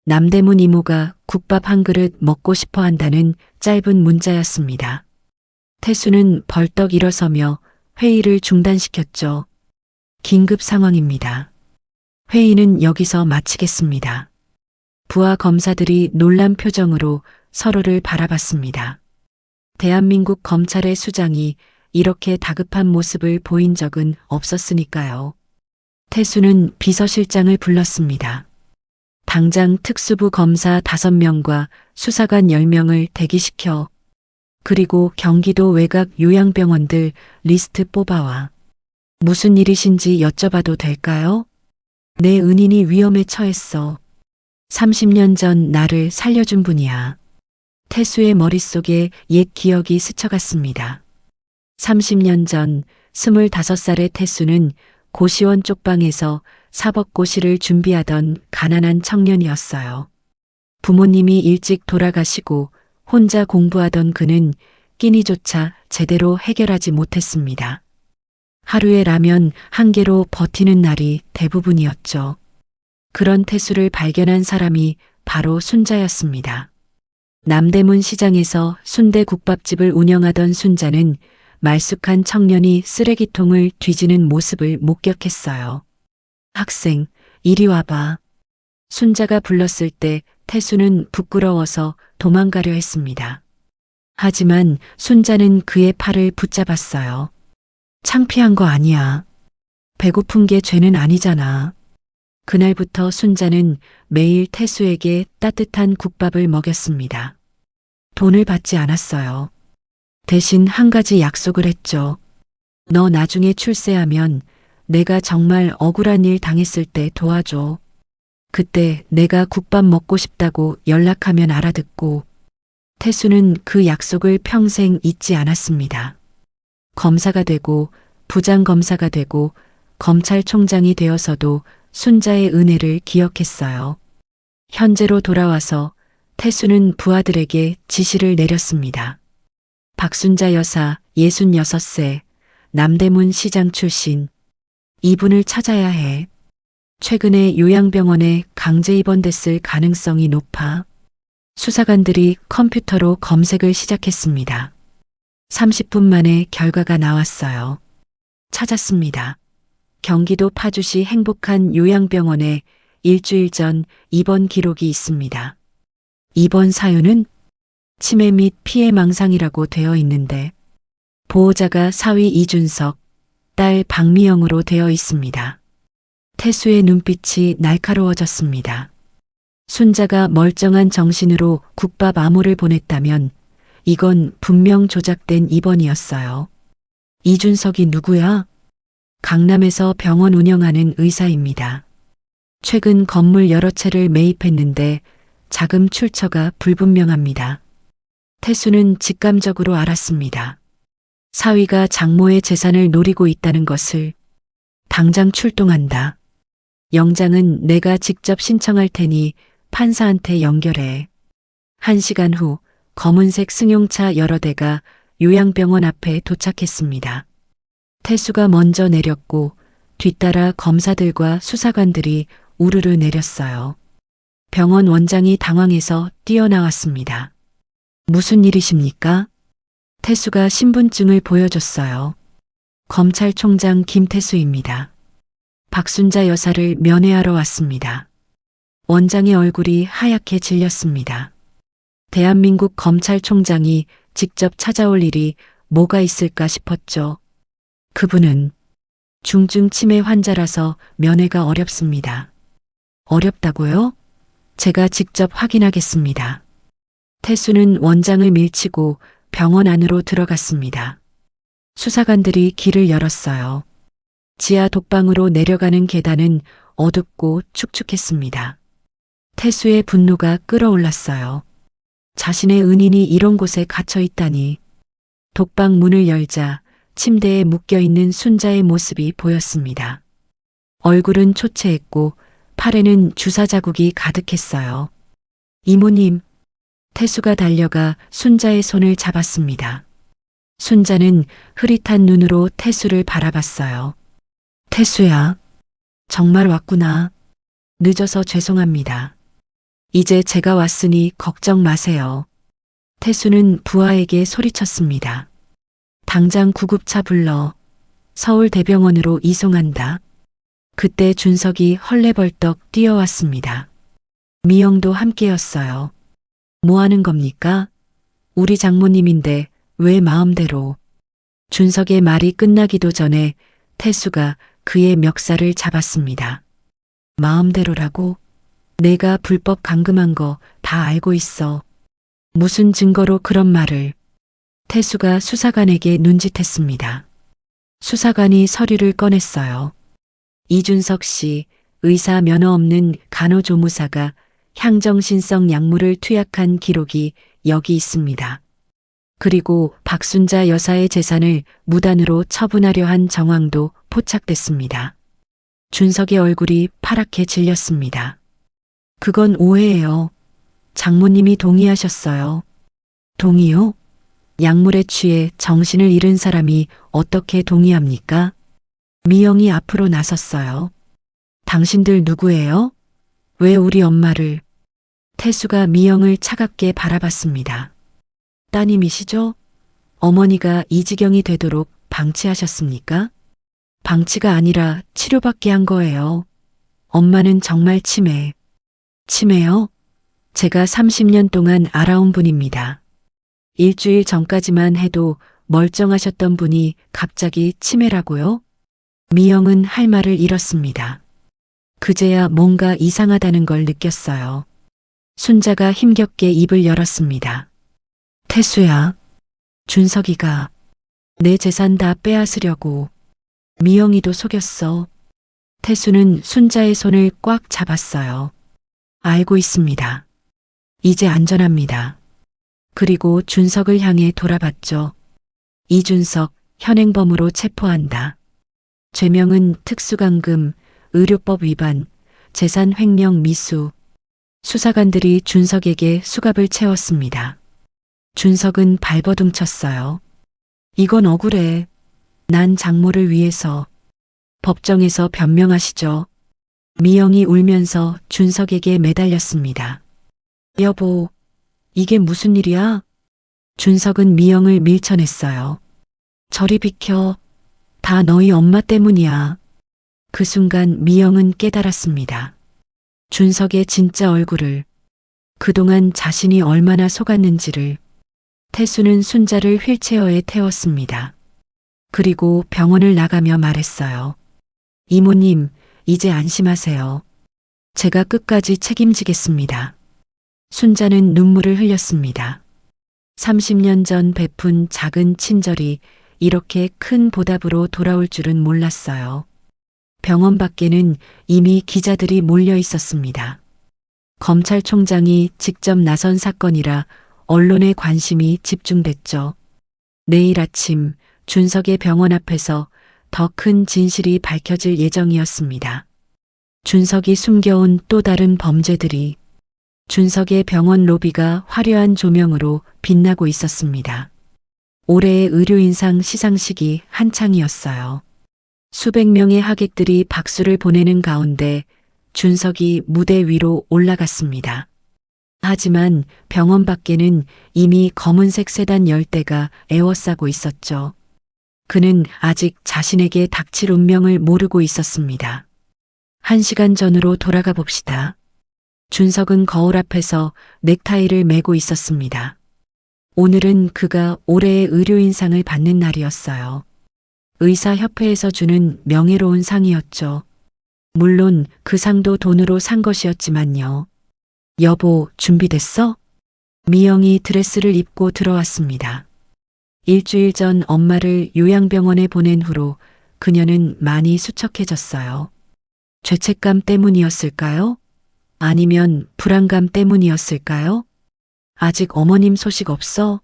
남대문 이모가 국밥 한 그릇 먹고 싶어 한다는 짧은 문자였습니다. 태수는 벌떡 일어서며 회의를 중단시켰죠. 긴급 상황입니다. 회의는 여기서 마치겠습니다. 부하 검사들이 놀란 표정으로 서로를 바라봤습니다. 대한민국 검찰의 수장이 이렇게 다급한 모습을 보인 적은 없었으니까요. 태수는 비서실장을 불렀습니다. 당장 특수부 검사 5명과 수사관 10명을 대기시켜 그리고 경기도 외곽 요양병원들 리스트 뽑아와. 무슨 일이신지 여쭤봐도 될까요? 내 은인이 위험에 처했어. 30년 전 나를 살려준 분이야. 태수의 머릿속에 옛 기억이 스쳐갔습니다. 30년 전 25살의 태수는 고시원 쪽방에서 사법고시를 준비하던 가난한 청년이었어요. 부모님이 일찍 돌아가시고 혼자 공부하던 그는 끼니조차 제대로 해결하지 못했습니다. 하루에 라면 한 개로 버티는 날이 대부분이었죠. 그런 태수를 발견한 사람이 바로 순자였습니다. 남대문 시장에서 순대국밥집을 운영하던 순자는 말쑥한 청년이 쓰레기통을 뒤지는 모습을 목격했어요. 학생, 이리 와봐. 순자가 불렀을 때 태수는 부끄러워서 도망가려 했습니다. 하지만 순자는 그의 팔을 붙잡았어요. 창피한 거 아니야. 배고픈 게 죄는 아니잖아. 그날부터 순자는 매일 태수에게 따뜻한 국밥을 먹였습니다. 돈을 받지 않았어요. 대신 한 가지 약속을 했죠. 너 나중에 출세하면 내가 정말 억울한 일 당했을 때 도와줘. 그때 내가 국밥 먹고 싶다고 연락하면 알아듣고. 태수는 그 약속을 평생 잊지 않았습니다. 검사가 되고 부장검사가 되고 검찰총장이 되어서도 순자의 은혜를 기억했어요. 현재로 돌아와서 태수는 부하들에게 지시를 내렸습니다. 박순자 여사 66세, 남대문 시장 출신. 이분을 찾아야 해. 최근에 요양병원에 강제 입원됐을 가능성이 높아. 수사관들이 컴퓨터로 검색을 시작했습니다. 30분 만에 결과가 나왔어요. 찾았습니다. 경기도 파주시 행복한 요양병원에 일주일 전 입원 기록이 있습니다. 입원 사유는 치매 및 피해 망상이라고 되어 있는데 보호자가 사위 이준석, 딸 박미영으로 되어 있습니다. 태수의 눈빛이 날카로워졌습니다. 순자가 멀쩡한 정신으로 국밥 암호를 보냈다면 이건 분명 조작된 입원이었어요. 이준석이 누구야? 강남에서 병원 운영하는 의사입니다. 최근 건물 여러 채를 매입했는데 자금 출처가 불분명합니다. 태수는 직감적으로 알았습니다. 사위가 장모의 재산을 노리고 있다는 것을. 당장 출동한다. 영장은 내가 직접 신청할 테니 판사한테 연결해. 1시간 후 검은색 승용차 여러 대가 요양병원 앞에 도착했습니다. 태수가 먼저 내렸고 뒤따라 검사들과 수사관들이 우르르 내렸어요. 병원 원장이 당황해서 뛰어나왔습니다. 무슨 일이십니까? 태수가 신분증을 보여줬어요. 검찰총장 김태수입니다. 박순자 여사를 면회하러 왔습니다. 원장의 얼굴이 하얗게 질렸습니다. 대한민국 검찰총장이 직접 찾아올 일이 뭐가 있을까 싶었죠. 그분은 중증 치매 환자라서 면회가 어렵습니다. 어렵다고요? 제가 직접 확인하겠습니다. 태수는 원장을 밀치고 병원 안으로 들어갔습니다. 수사관들이 길을 열었어요. 지하 독방으로 내려가는 계단은 어둡고 축축했습니다. 태수의 분노가 끓어올랐어요. 자신의 은인이 이런 곳에 갇혀 있다니. 독방 문을 열자 침대에 묶여있는 순자의 모습이 보였습니다. 얼굴은 초췌했고 팔에는 주사 자국이 가득했어요. 이모님. 태수가 달려가 순자의 손을 잡았습니다. 순자는 흐릿한 눈으로 태수를 바라봤어요. 태수야, 정말 왔구나. 늦어서 죄송합니다. 이제 제가 왔으니 걱정 마세요. 태수는 부하에게 소리쳤습니다. 당장 구급차 불러 서울대병원으로 이송한다. 그때 준석이 헐레벌떡 뛰어왔습니다. 미영도 함께였어요. 뭐 하는 겁니까? 우리 장모님인데 왜 마음대로. 준석의 말이 끝나기도 전에 태수가 그의 멱살을 잡았습니다. 마음대로라고? 내가 불법 감금한 거 다 알고 있어. 무슨 증거로 그런 말을. 태수가 수사관에게 눈짓했습니다. 수사관이 서류를 꺼냈어요. 이준석 씨, 의사 면허 없는 간호조무사가 향정신성 약물을 투약한 기록이 여기 있습니다. 그리고 박순자 여사의 재산을 무단으로 처분하려 한 정황도 포착됐습니다. 준석의 얼굴이 파랗게 질렸습니다. 그건 오해예요. 장모님이 동의하셨어요. 동의요? 약물에 취해 정신을 잃은 사람이 어떻게 동의합니까? 미영이 앞으로 나섰어요. 당신들 누구예요? 왜 우리 엄마를? 태수가 미영을 차갑게 바라봤습니다. 따님이시죠? 어머니가 이 지경이 되도록 방치하셨습니까? 방치가 아니라 치료받게 한 거예요. 엄마는 정말 치매. 치매요? 제가 30년 동안 알아온 분입니다. 일주일 전까지만 해도 멀쩡하셨던 분이 갑자기 치매라고요? 미영은 할 말을 잃었습니다. 그제야 뭔가 이상하다는 걸 느꼈어요. 순자가 힘겹게 입을 열었습니다. 태수야, 준석이가 내 재산 다 빼앗으려고. 미영이도 속였어. 태수는 순자의 손을 꽉 잡았어요. 알고 있습니다. 이제 안전합니다. 그리고 준석을 향해 돌아봤죠. 이준석, 현행범으로 체포한다. 죄명은 특수감금, 의료법 위반, 재산 횡령 미수. 수사관들이 준석에게 수갑을 채웠습니다. 준석은 발버둥 쳤어요. 이건 억울해. 난 장모를 위해서. 법정에서 변명하시죠. 미영이 울면서 준석에게 매달렸습니다. 여보, 이게 무슨 일이야? 준석은 미영을 밀쳐냈어요. 저리 비켜. 다 너희 엄마 때문이야. 그 순간 미영은 깨달았습니다. 준석의 진짜 얼굴을, 그동안 자신이 얼마나 속았는지를. 태수는 순자를 휠체어에 태웠습니다. 그리고 병원을 나가며 말했어요. 이모님, 이제 안심하세요. 제가 끝까지 책임지겠습니다. 순자는 눈물을 흘렸습니다. 30년 전 베푼 작은 친절이 이렇게 큰 보답으로 돌아올 줄은 몰랐어요. 병원 밖에는 이미 기자들이 몰려 있었습니다. 검찰총장이 직접 나선 사건이라 언론의 관심이 집중됐죠. 내일 아침 준석의 병원 앞에서 더 큰 진실이 밝혀질 예정이었습니다. 준석이 숨겨온 또 다른 범죄들이. 준석의 병원 로비가 화려한 조명으로 빛나고 있었습니다. 올해의 의료인상 시상식이 한창이었어요. 수백 명의 하객들이 박수를 보내는 가운데 준석이 무대 위로 올라갔습니다. 하지만 병원 밖에는 이미 검은색 세단 10대가 에워싸고 있었죠. 그는 아직 자신에게 닥칠 운명을 모르고 있었습니다. 1시간 전으로 돌아가 봅시다. 준석은 거울 앞에서 넥타이를 매고 있었습니다. 오늘은 그가 올해의 의료인상을 받는 날이었어요. 의사협회에서 주는 명예로운 상이었죠. 물론 그 상도 돈으로 산 것이었지만요. 여보, 준비됐어? 미영이 드레스를 입고 들어왔습니다. 일주일 전 엄마를 요양병원에 보낸 후로 그녀는 많이 수척해졌어요. 죄책감 때문이었을까요? 아니면 불안감 때문이었을까요? 아직 어머님 소식 없어?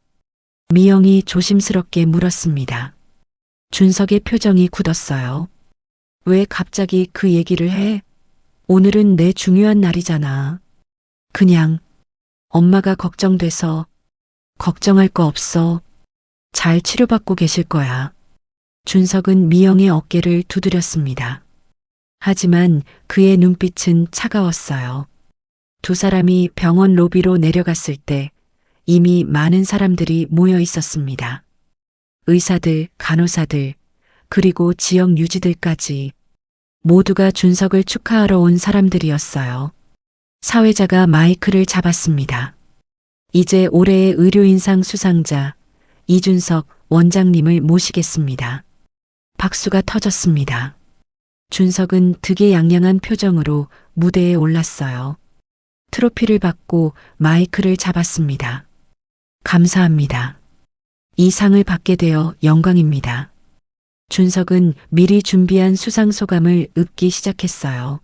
미영이 조심스럽게 물었습니다. 준석의 표정이 굳었어요. 왜 갑자기 그 얘기를 해? 오늘은 내 중요한 날이잖아. 그냥 엄마가 걱정돼서. 걱정할 거 없어. 잘 치료받고 계실 거야. 준석은 미영의 어깨를 두드렸습니다. 하지만 그의 눈빛은 차가웠어요. 두 사람이 병원 로비로 내려갔을 때 이미 많은 사람들이 모여 있었습니다. 의사들, 간호사들, 그리고 지역 유지들까지 모두가 준석을 축하하러 온 사람들이었어요. 사회자가 마이크를 잡았습니다. 이제 올해의 의료인상 수상자 이준석 원장님을 모시겠습니다. 박수가 터졌습니다. 준석은 득의양양한 표정으로 무대에 올랐어요. 트로피를 받고 마이크를 잡았습니다. 감사합니다. 이 상을 받게 되어 영광입니다. 준석은 미리 준비한 수상 소감을 읊기 시작했어요.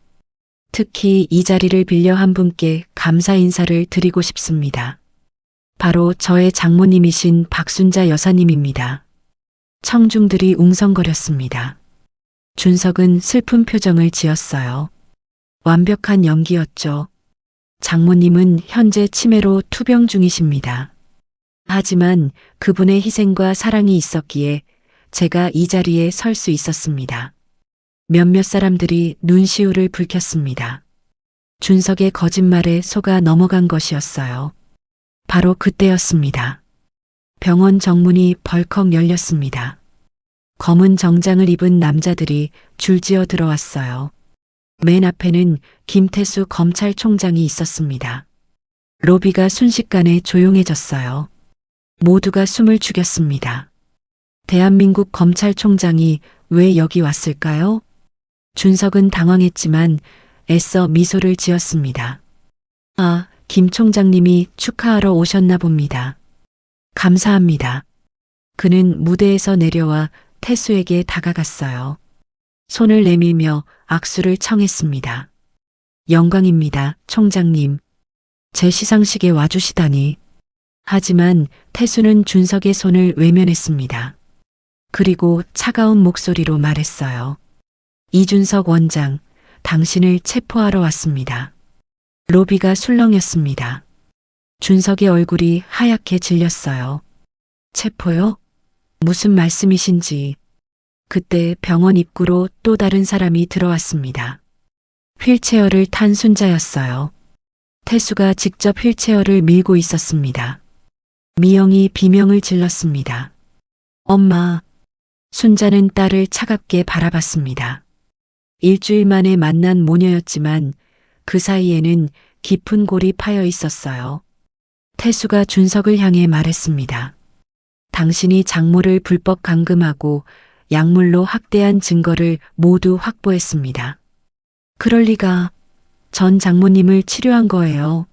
특히 이 자리를 빌려 한 분께 감사 인사를 드리고 싶습니다. 바로 저의 장모님이신 박순자 여사님입니다. 청중들이 웅성거렸습니다. 준석은 슬픈 표정을 지었어요. 완벽한 연기였죠. 장모님은 현재 치매로 투병 중이십니다. 하지만 그분의 희생과 사랑이 있었기에 제가 이 자리에 설 수 있었습니다. 몇몇 사람들이 눈시울을 붉혔습니다. 준석의 거짓말에 속아 넘어간 것이었어요. 바로 그때였습니다. 병원 정문이 벌컥 열렸습니다. 검은 정장을 입은 남자들이 줄지어 들어왔어요. 맨 앞에는 김태수 검찰총장이 있었습니다. 로비가 순식간에 조용해졌어요. 모두가 숨을 죽였습니다. 대한민국 검찰총장이 왜 여기 왔을까요? 준석은 당황했지만 애써 미소를 지었습니다. 아, 김 총장님이 축하하러 오셨나 봅니다. 감사합니다. 그는 무대에서 내려와 태수에게 다가갔어요. 손을 내밀며 악수를 청했습니다. 영광입니다, 총장님. 제 시상식에 와주시다니. 하지만 태수는 준석의 손을 외면했습니다. 그리고 차가운 목소리로 말했어요. 이준석 원장, 당신을 체포하러 왔습니다. 로비가 술렁였습니다. 준석의 얼굴이 하얗게 질렸어요. 체포요? 무슨 말씀이신지. 그때 병원 입구로 또 다른 사람이 들어왔습니다. 휠체어를 탄 순자였어요. 태수가 직접 휠체어를 밀고 있었습니다. 미영이 비명을 질렀습니다. 엄마. 순자는 딸을 차갑게 바라봤습니다. 일주일 만에 만난 모녀였지만 그 사이에는 깊은 골이 파여 있었어요. 태수가 준석을 향해 말했습니다. 당신이 장모를 불법 감금하고 약물로 학대한 증거를 모두 확보했습니다. 그럴 리가. 전 장모님을 치료한 거예요.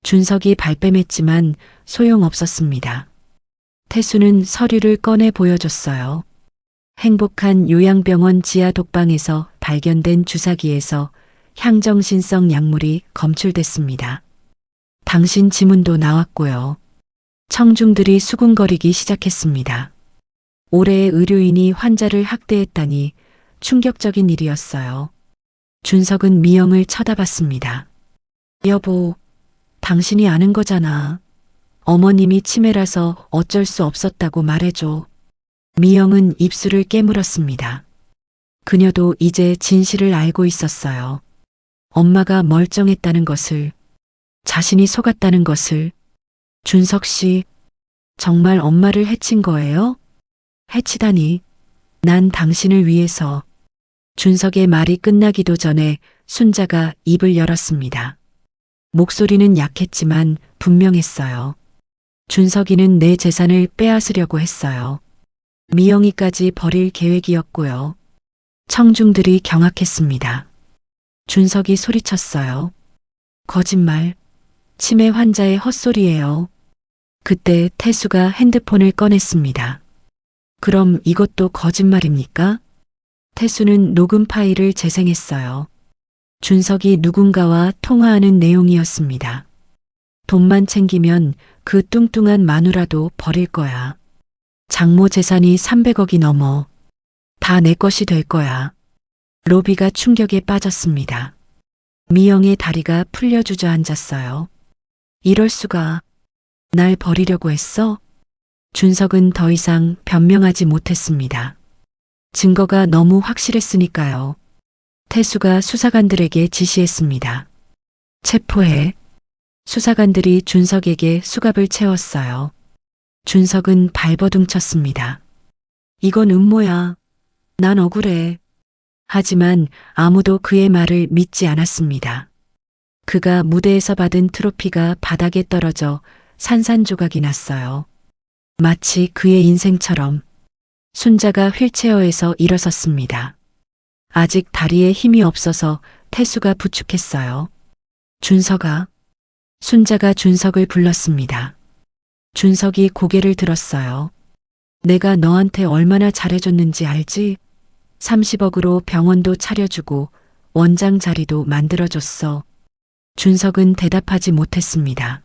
준석이 발뺌했지만 소용없었습니다. 태수는 서류를 꺼내 보여줬어요. 행복한 요양병원 지하 독방에서 발견된 주사기에서 향정신성 약물이 검출됐습니다. 당신 지문도 나왔고요. 청중들이 수군거리기 시작했습니다. 올해의 의료인이 환자를 학대했다니 충격적인 일이었어요. 준석은 미영을 쳐다봤습니다. 여보, 당신이 아는 거잖아. 어머님이 치매라서 어쩔 수 없었다고 말해줘. 미영은 입술을 깨물었습니다. 그녀도 이제 진실을 알고 있었어요. 엄마가 멀쩡했다는 것을, 자신이 속았다는 것을. 준석 씨, 정말 엄마를 해친 거예요? 해치다니. 난 당신을 위해서. 준석의 말이 끝나기도 전에 순자가 입을 열었습니다. 목소리는 약했지만 분명했어요. 준석이는 내 재산을 빼앗으려고 했어요. 미영이까지 버릴 계획이었고요. 청중들이 경악했습니다. 준석이 소리쳤어요. 거짓말. 치매 환자의 헛소리예요. 그때 태수가 핸드폰을 꺼냈습니다. 그럼 이것도 거짓말입니까? 태수는 녹음 파일을 재생했어요. 준석이 누군가와 통화하는 내용이었습니다. 돈만 챙기면 그 뚱뚱한 마누라도 버릴 거야. 장모 재산이 300억이 넘어. 다 내 것이 될 거야. 로비가 충격에 빠졌습니다. 미영의 다리가 풀려 주저앉았어요. 이럴 수가. 날 버리려고 했어? 준석은 더 이상 변명하지 못했습니다. 증거가 너무 확실했으니까요. 태수가 수사관들에게 지시했습니다. 체포해. 수사관들이 준석에게 수갑을 채웠어요. 준석은 발버둥 쳤습니다. 이건 음모야. 난 억울해. 하지만 아무도 그의 말을 믿지 않았습니다. 그가 무대에서 받은 트로피가 바닥에 떨어져 산산조각이 났어요. 마치 그의 인생처럼. 순자가 휠체어에서 일어섰습니다. 아직 다리에 힘이 없어서 태수가 부축했어요. 준석아. 순자가 준석을 불렀습니다. 준석이 고개를 들었어요. 내가 너한테 얼마나 잘해줬는지 알지? 30억으로 병원도 차려주고 원장 자리도 만들어줬어. 준석은 대답하지 못했습니다.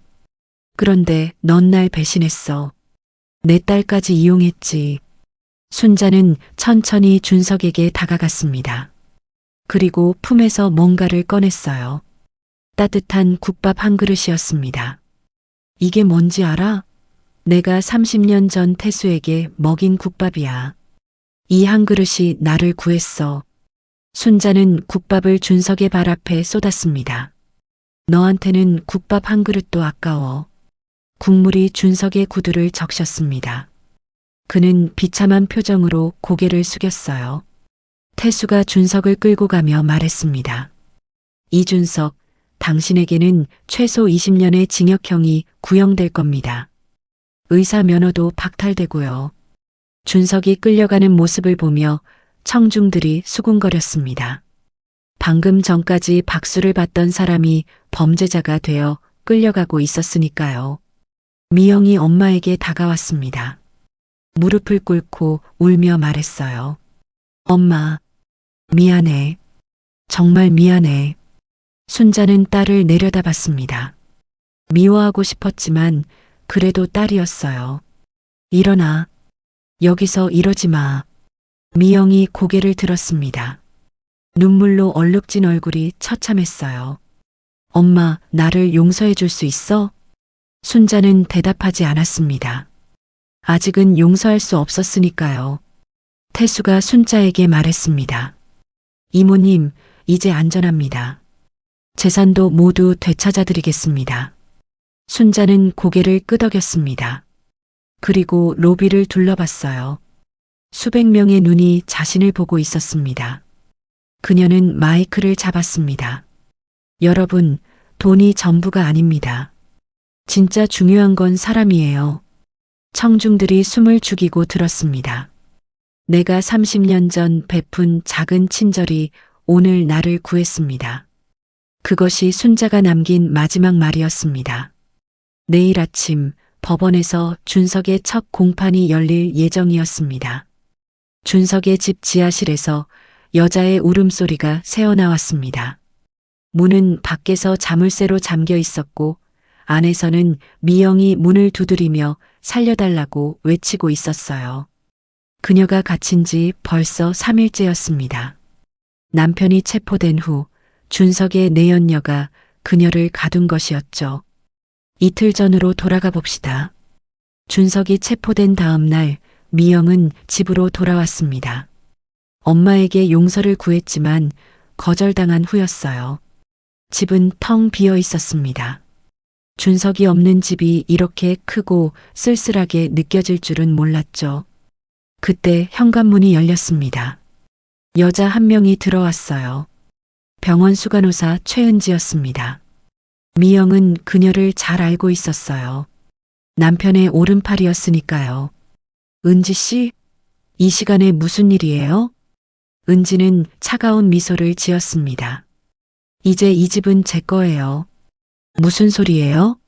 그런데 넌 날 배신했어. 내 딸까지 이용했지. 순자는 천천히 준석에게 다가갔습니다. 그리고 품에서 뭔가를 꺼냈어요. 따뜻한 국밥 한 그릇이었습니다. 이게 뭔지 알아? 내가 30년 전 태수에게 먹인 국밥이야. 이 한 그릇이 나를 구했어. 순자는 국밥을 준석의 발 앞에 쏟았습니다. 너한테는 국밥 한 그릇도 아까워. 국물이 준석의 구두를 적셨습니다. 그는 비참한 표정으로 고개를 숙였어요. 태수가 준석을 끌고 가며 말했습니다. 이준석, 당신에게는 최소 20년의 징역형이 구형될 겁니다. 의사 면허도 박탈되고요. 준석이 끌려가는 모습을 보며 청중들이 수군거렸습니다. 방금 전까지 박수를 받던 사람이 범죄자가 되어 끌려가고 있었으니까요. 미영이 엄마에게 다가왔습니다. 무릎을 꿇고 울며 말했어요. 엄마, 미안해. 정말 미안해. 순자는 딸을 내려다봤습니다. 미워하고 싶었지만 그래도 딸이었어요. 일어나. 여기서 이러지 마. 미영이 고개를 들었습니다. 눈물로 얼룩진 얼굴이 처참했어요. 엄마, 나를 용서해 줄 수 있어? 순자는 대답하지 않았습니다. 아직은 용서할 수 없었으니까요. 태수가 순자에게 말했습니다. 이모님, 이제 안전합니다. 재산도 모두 되찾아드리겠습니다. 순자는 고개를 끄덕였습니다. 그리고 로비를 둘러봤어요. 수백 명의 눈이 자신을 보고 있었습니다. 그녀는 마이크를 잡았습니다. 여러분, 돈이 전부가 아닙니다. 진짜 중요한 건 사람이에요. 청중들이 숨을 죽이고 들었습니다. 내가 30년 전 베푼 작은 친절이 오늘 나를 구했습니다. 그것이 순자가 남긴 마지막 말이었습니다. 내일 아침 법원에서 준석의 첫 공판이 열릴 예정이었습니다. 준석의 집 지하실에서 여자의 울음소리가 새어나왔습니다. 문은 밖에서 자물쇠로 잠겨 있었고 안에서는 미영이 문을 두드리며 살려달라고 외치고 있었어요. 그녀가 갇힌 지 벌써 3일째였습니다. 남편이 체포된 후 준석의 내연녀가 그녀를 가둔 것이었죠. 이틀 전으로 돌아가 봅시다. 준석이 체포된 다음 날 미영은 집으로 돌아왔습니다. 엄마에게 용서를 구했지만 거절당한 후였어요. 집은 텅 비어 있었습니다. 준석이 없는 집이 이렇게 크고 쓸쓸하게 느껴질 줄은 몰랐죠. 그때 현관문이 열렸습니다. 여자 한 명이 들어왔어요. 병원 수간호사 최은지였습니다. 미영은 그녀를 잘 알고 있었어요. 남편의 오른팔이었으니까요. 은지 씨, 이 시간에 무슨 일이에요? 은지는 차가운 미소를 지었습니다. 이제 이 집은 제 거예요. 무슨 소리예요?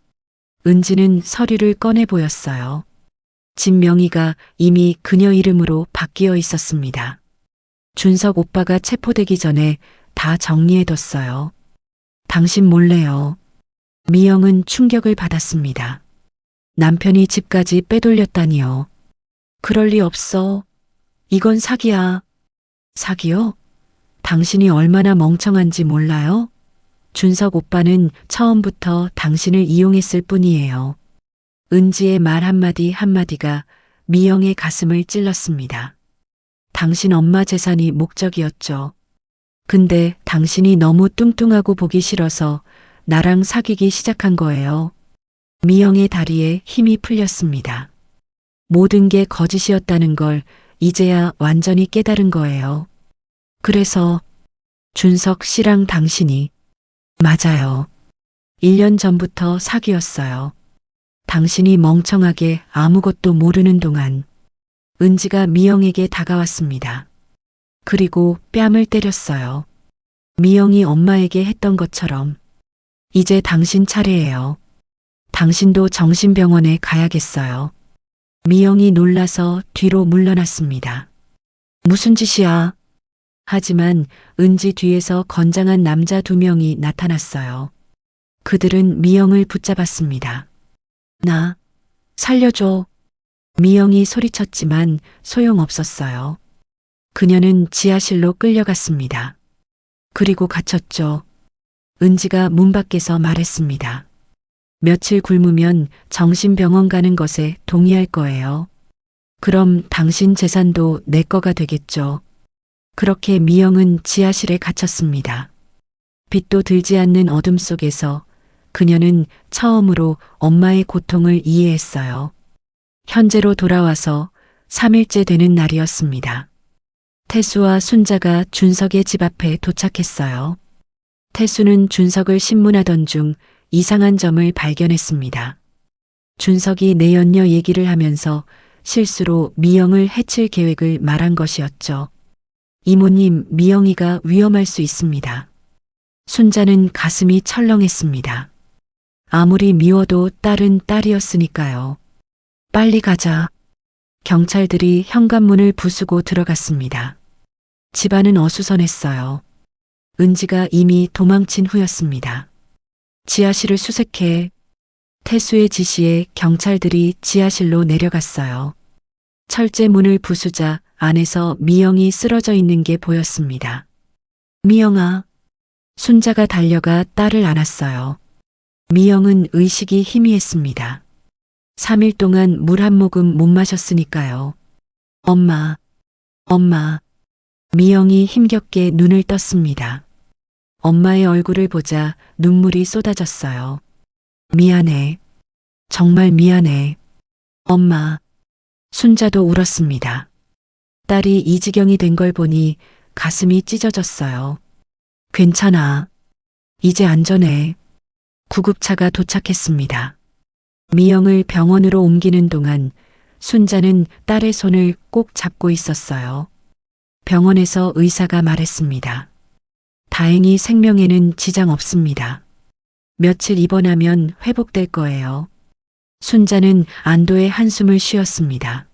은지는 서류를 꺼내 보였어요. 집 명의가 이미 그녀 이름으로 바뀌어 있었습니다. 준석 오빠가 체포되기 전에 다 정리해뒀어요. 당신 몰래요. 미영은 충격을 받았습니다. 남편이 집까지 빼돌렸다니요. 그럴 리 없어. 이건 사기야. 사기요? 당신이 얼마나 멍청한지 몰라요? 준석 오빠는 처음부터 당신을 이용했을 뿐이에요. 은지의 말 한마디 한마디가 미영의 가슴을 찔렀습니다. 당신 엄마 재산이 목적이었죠. 근데 당신이 너무 뚱뚱하고 보기 싫어서 나랑 사귀기 시작한 거예요. 미영의 다리에 힘이 풀렸습니다. 모든 게 거짓이었다는 걸 이제야 완전히 깨달은 거예요. 그래서 준석 씨랑 당신이 맞아요. 1년 전부터 사귀었어요. 당신이 멍청하게 아무것도 모르는 동안 은지가 미영에게 다가왔습니다. 그리고 뺨을 때렸어요. 미영이 엄마에게 했던 것처럼. 이제 당신 차례예요. 당신도 정신병원에 가야겠어요. 미영이 놀라서 뒤로 물러났습니다. 무슨 짓이야? 하지만 은지 뒤에서 건장한 남자 2명이 나타났어요. 그들은 미영을 붙잡았습니다. 나, 살려줘. 미영이 소리쳤지만 소용없었어요. 그녀는 지하실로 끌려갔습니다. 그리고 갇혔죠. 은지가 문 밖에서 말했습니다. 며칠 굶으면 정신병원 가는 것에 동의할 거예요. 그럼 당신 재산도 내 거가 되겠죠. 그렇게 미영은 지하실에 갇혔습니다. 빛도 들지 않는 어둠 속에서 그녀는 처음으로 엄마의 고통을 이해했어요. 현재로 돌아와서 3일째 되는 날이었습니다. 태수와 순자가 준석의 집 앞에 도착했어요. 태수는 준석을 신문하던 중 이상한 점을 발견했습니다. 준석이 내연녀 얘기를 하면서 실수로 미영을 해칠 계획을 말한 것이었죠. 이모님, 미영이가 위험할 수 있습니다. 순자는 가슴이 철렁했습니다. 아무리 미워도 딸은 딸이었으니까요. 빨리 가자. 경찰들이 현관문을 부수고 들어갔습니다. 집안은 어수선했어요. 은지가 이미 도망친 후였습니다. 지하실을 수색해. 태수의 지시에 경찰들이 지하실로 내려갔어요. 철제 문을 부수자 안에서 미영이 쓰러져 있는 게 보였습니다. 미영아. 순자가 달려가 딸을 안았어요. 미영은 의식이 희미했습니다. 3일 동안 물 한 모금 못 마셨으니까요. 엄마, 엄마. 미영이 힘겹게 눈을 떴습니다. 엄마의 얼굴을 보자 눈물이 쏟아졌어요. 미안해. 정말 미안해. 엄마. 순자도 울었습니다. 딸이 이 지경이 된 걸 보니 가슴이 찢어졌어요. 괜찮아. 이제 안전해. 구급차가 도착했습니다. 미영을 병원으로 옮기는 동안 순자는 딸의 손을 꼭 잡고 있었어요. 병원에서 의사가 말했습니다. 다행히 생명에는 지장 없습니다. 며칠 입원하면 회복될 거예요. 순자는 안도의 한숨을 쉬었습니다.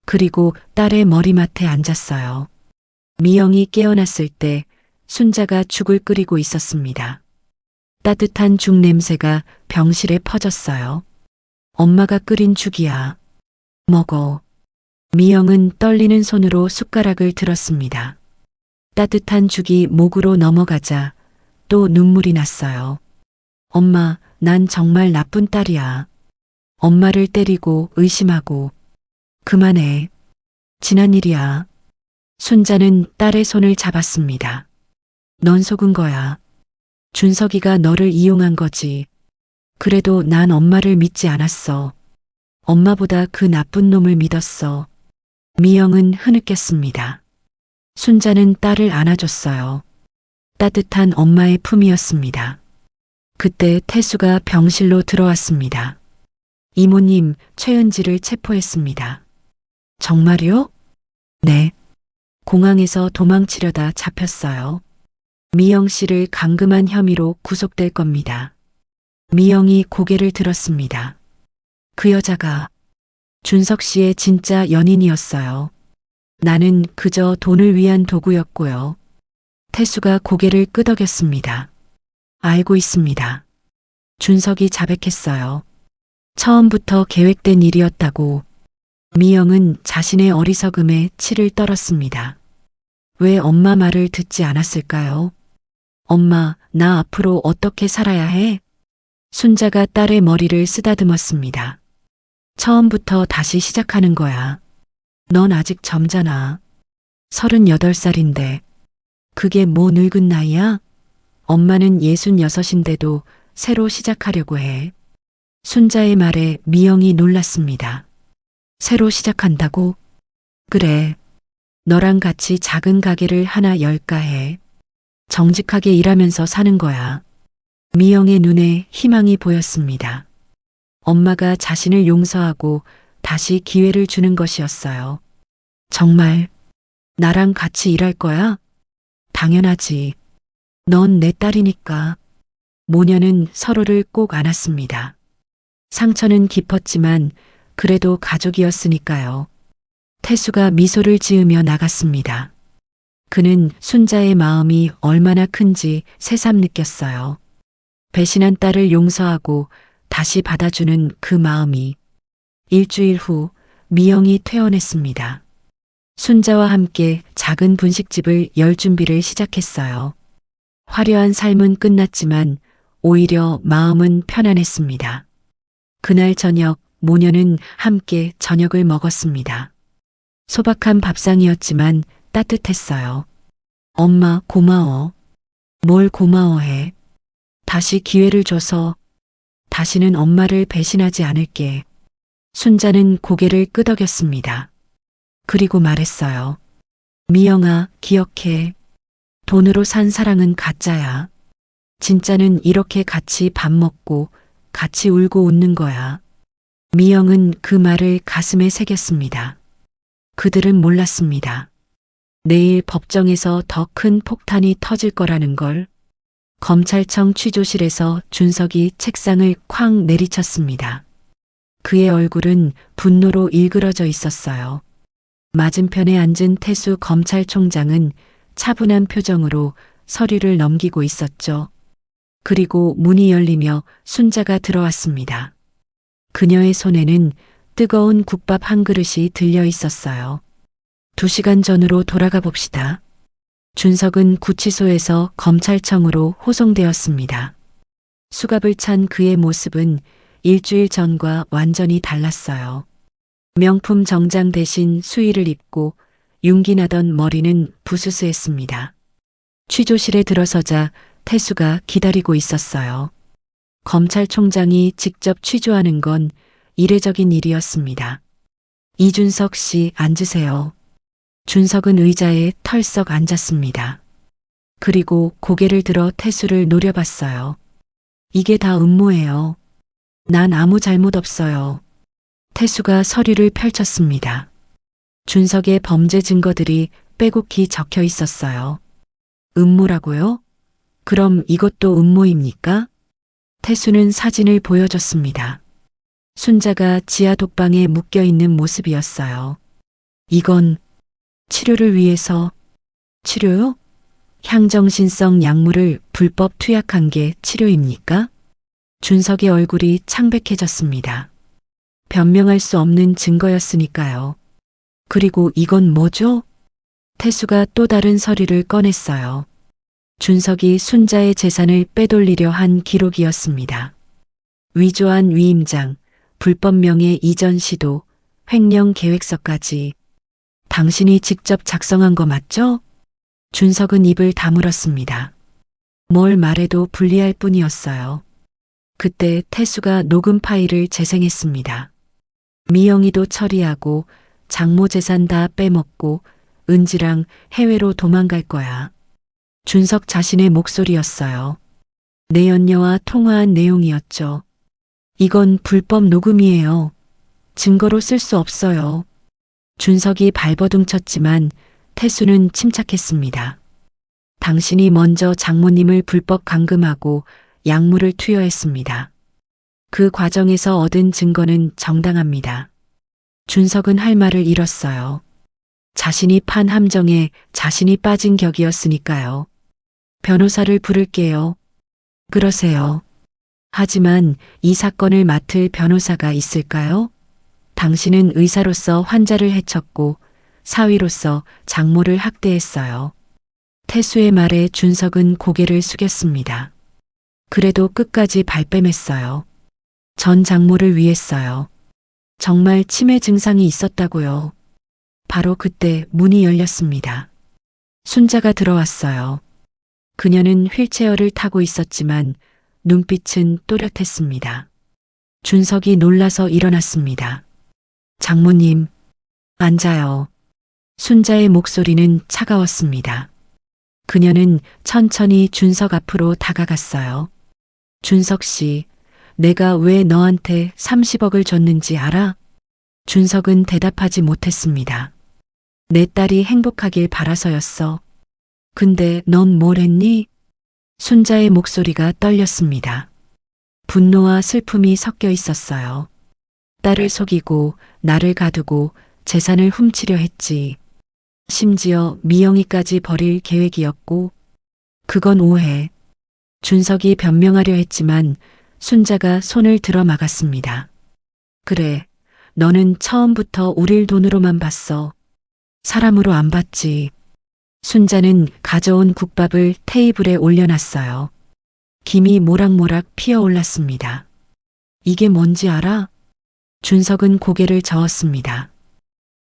그리고 딸의 머리맡에 앉았어요. 미영이 깨어났을 때 순자가 죽을 끓이고 있었습니다. 따뜻한 죽 냄새가 병실에 퍼졌어요. 엄마가 끓인 죽이야. 먹어. 미영은 떨리는 손으로 숟가락을 들었습니다. 따뜻한 죽이 목으로 넘어가자 또 눈물이 났어요. 엄마, 난 정말 나쁜 딸이야. 엄마를 때리고 의심하고. 그만해. 지난 일이야. 순자는 딸의 손을 잡았습니다. 넌 속은 거야. 준석이가 너를 이용한 거지. 그래도 난 엄마를 믿지 않았어. 엄마보다 그 나쁜 놈을 믿었어. 미영은 흐느꼈습니다. 순자는 딸을 안아줬어요. 따뜻한 엄마의 품이었습니다. 그때 태수가 병실로 들어왔습니다. 이모님, 최은지를 체포했습니다. 정말요? 네. 공항에서 도망치려다 잡혔어요. 미영 씨를 감금한 혐의로 구속될 겁니다. 미영이 고개를 들었습니다. 그 여자가 준석 씨의 진짜 연인이었어요. 나는 그저 돈을 위한 도구였고요. 태수가 고개를 끄덕였습니다. 알고 있습니다. 준석이 자백했어요. 처음부터 계획된 일이었다고. 미영은 자신의 어리석음에 치를 떨었습니다. 왜 엄마 말을 듣지 않았을까요? 엄마, 나 앞으로 어떻게 살아야 해? 순자가 딸의 머리를 쓰다듬었습니다. 처음부터 다시 시작하는 거야. 넌 아직 젊잖아. 38살인데. 그게 뭐 늙은 나이야? 엄마는 66인데도 새로 시작하려고 해. 순자의 말에 미영이 놀랐습니다. 새로 시작한다고? 그래. 너랑 같이 작은 가게를 하나 열까 해. 정직하게 일하면서 사는 거야. 미영의 눈에 희망이 보였습니다. 엄마가 자신을 용서하고 다시 기회를 주는 것이었어요. 정말 나랑 같이 일할 거야? 당연하지. 넌 내 딸이니까. 모녀는 서로를 꼭 안았습니다. 상처는 깊었지만 그래도 가족이었으니까요. 태수가 미소를 지으며 나갔습니다. 그는 순자의 마음이 얼마나 큰지 새삼 느꼈어요. 배신한 딸을 용서하고 다시 받아주는 그 마음이. 일주일 후 미영이 퇴원했습니다. 순자와 함께 작은 분식집을 열 준비를 시작했어요. 화려한 삶은 끝났지만 오히려 마음은 편안했습니다. 그날 저녁 모녀는 함께 저녁을 먹었습니다. 소박한 밥상이었지만 따뜻했어요. 엄마 고마워. 뭘 고마워해. 다시 기회를 줘서 다시는 엄마를 배신하지 않을게. 순자는 고개를 끄덕였습니다. 그리고 말했어요. 미영아, 기억해. 돈으로 산 사랑은 가짜야. 진짜는 이렇게 같이 밥 먹고 같이 울고 웃는 거야. 미영은 그 말을 가슴에 새겼습니다. 그들은 몰랐습니다. 내일 법정에서 더 큰 폭탄이 터질 거라는 걸. 검찰청 취조실에서 준석이 책상을 쾅 내리쳤습니다. 그의 얼굴은 분노로 일그러져 있었어요. 맞은편에 앉은 태수 검찰총장은 차분한 표정으로 서류를 넘기고 있었죠. 그리고 문이 열리며 순자가 들어왔습니다. 그녀의 손에는 뜨거운 국밥 한 그릇이 들려 있었어요. 2시간 전으로 돌아가 봅시다. 준석은 구치소에서 검찰청으로 호송되었습니다. 수갑을 찬 그의 모습은 일주일 전과 완전히 달랐어요. 명품 정장 대신 수의를 입고 윤기 나던 머리는 부스스했습니다. 취조실에 들어서자 태수가 기다리고 있었어요. 검찰총장이 직접 취조하는 건 이례적인 일이었습니다. 이준석 씨 앉으세요. 준석은 의자에 털썩 앉았습니다. 그리고 고개를 들어 태수를 노려봤어요. 이게 다 음모예요. 난 아무 잘못 없어요. 태수가 서류를 펼쳤습니다. 준석의 범죄 증거들이 빼곡히 적혀 있었어요. 음모라고요? 그럼 이것도 음모입니까? 태수는 사진을 보여줬습니다. 순자가 지하 독방에 묶여 있는 모습이었어요. 이건 치료를 위해서. 치료요? 향정신성 약물을 불법 투약한 게 치료입니까? 준석의 얼굴이 창백해졌습니다. 변명할 수 없는 증거였으니까요. 그리고 이건 뭐죠? 태수가 또 다른 서류를 꺼냈어요. 준석이 순자의 재산을 빼돌리려 한 기록이었습니다. 위조한 위임장, 불법 명예 이전 시도, 횡령 계획서까지. 당신이 직접 작성한 거 맞죠? 준석은 입을 다물었습니다. 뭘 말해도 불리할 뿐이었어요. 그때 태수가 녹음 파일을 재생했습니다. 미영이도 처리하고 장모 재산 다 빼먹고 은지랑 해외로 도망갈 거야. 준석 자신의 목소리였어요. 내연녀와 통화한 내용이었죠. 이건 불법 녹음이에요. 증거로 쓸 수 없어요. 준석이 발버둥 쳤지만 태수는 침착했습니다. 당신이 먼저 장모님을 불법 감금하고 약물을 투여했습니다. 그 과정에서 얻은 증거는 정당합니다. 준석은 할 말을 잃었어요. 자신이 판 함정에 자신이 빠진 격이었으니까요. 변호사를 부를게요. 그러세요. 하지만 이 사건을 맡을 변호사가 있을까요? 당신은 의사로서 환자를 해쳤고 사위로서 장모를 학대했어요. 태수의 말에 준석은 고개를 숙였습니다. 그래도 끝까지 발뺌했어요. 전 장모를 위했어요. 정말 치매 증상이 있었다고요. 바로 그때 문이 열렸습니다. 순자가 들어왔어요. 그녀는 휠체어를 타고 있었지만 눈빛은 또렷했습니다. 준석이 놀라서 일어났습니다. 장모님, 앉아요. 순자의 목소리는 차가웠습니다. 그녀는 천천히 준석 앞으로 다가갔어요. 준석 씨, 내가 왜 너한테 30억을 줬는지 알아? 준석은 대답하지 못했습니다. 내 딸이 행복하길 바라서였어. 근데 넌 뭘 했니? 순자의 목소리가 떨렸습니다. 분노와 슬픔이 섞여 있었어요. 딸을 속이고 나를 가두고 재산을 훔치려 했지. 심지어 미영이까지 버릴 계획이었고 그건 오해. 준석이 변명하려 했지만 순자가 손을 들어 막았습니다. 그래, 너는 처음부터 우릴 돈으로만 봤어. 사람으로 안 봤지. 순자는 가져온 국밥을 테이블에 올려놨어요. 김이 모락모락 피어올랐습니다. 이게 뭔지 알아? 준석은 고개를 저었습니다.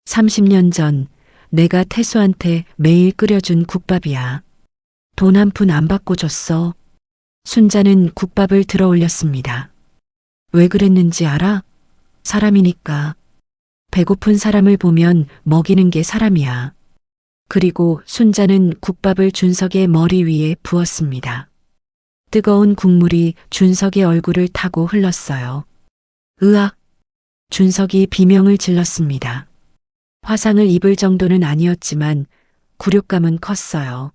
30년 전 내가 태수한테 매일 끓여준 국밥이야. 돈 한 푼 안 받고 줬어. 순자는 국밥을 들어 올렸습니다. 왜 그랬는지 알아? 사람이니까. 배고픈 사람을 보면 먹이는 게 사람이야. 그리고 순자는 국밥을 준석의 머리 위에 부었습니다. 뜨거운 국물이 준석의 얼굴을 타고 흘렀어요. 으악! 준석이 비명을 질렀습니다. 화상을 입을 정도는 아니었지만 굴욕감은 컸어요.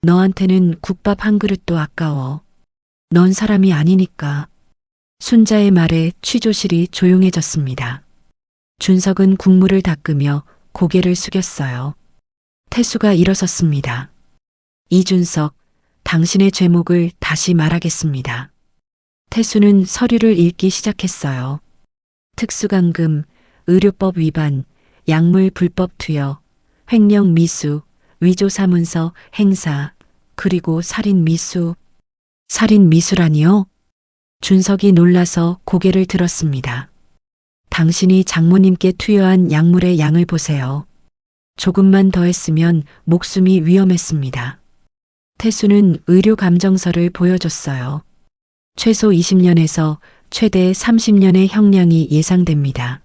너한테는 국밥 한 그릇도 아까워. 넌 사람이 아니니까. 순자의 말에 취조실이 조용해졌습니다. 준석은 국물을 닦으며 고개를 숙였어요. 태수가 일어섰습니다. 이준석, 당신의 죄목을 다시 말하겠습니다. 태수는 서류를 읽기 시작했어요. 특수감금, 의료법 위반, 약물 불법 투여, 횡령 미수, 위조사문서 행사, 그리고 살인 미수. 살인 미수라니요? 준석이 놀라서 고개를 들었습니다. 당신이 장모님께 투여한 약물의 양을 보세요. 조금만 더 했으면 목숨이 위험했습니다. 태수는 의료 감정서를 보여줬어요. 최소 20년에서 최대 30년의 형량이 예상됩니다.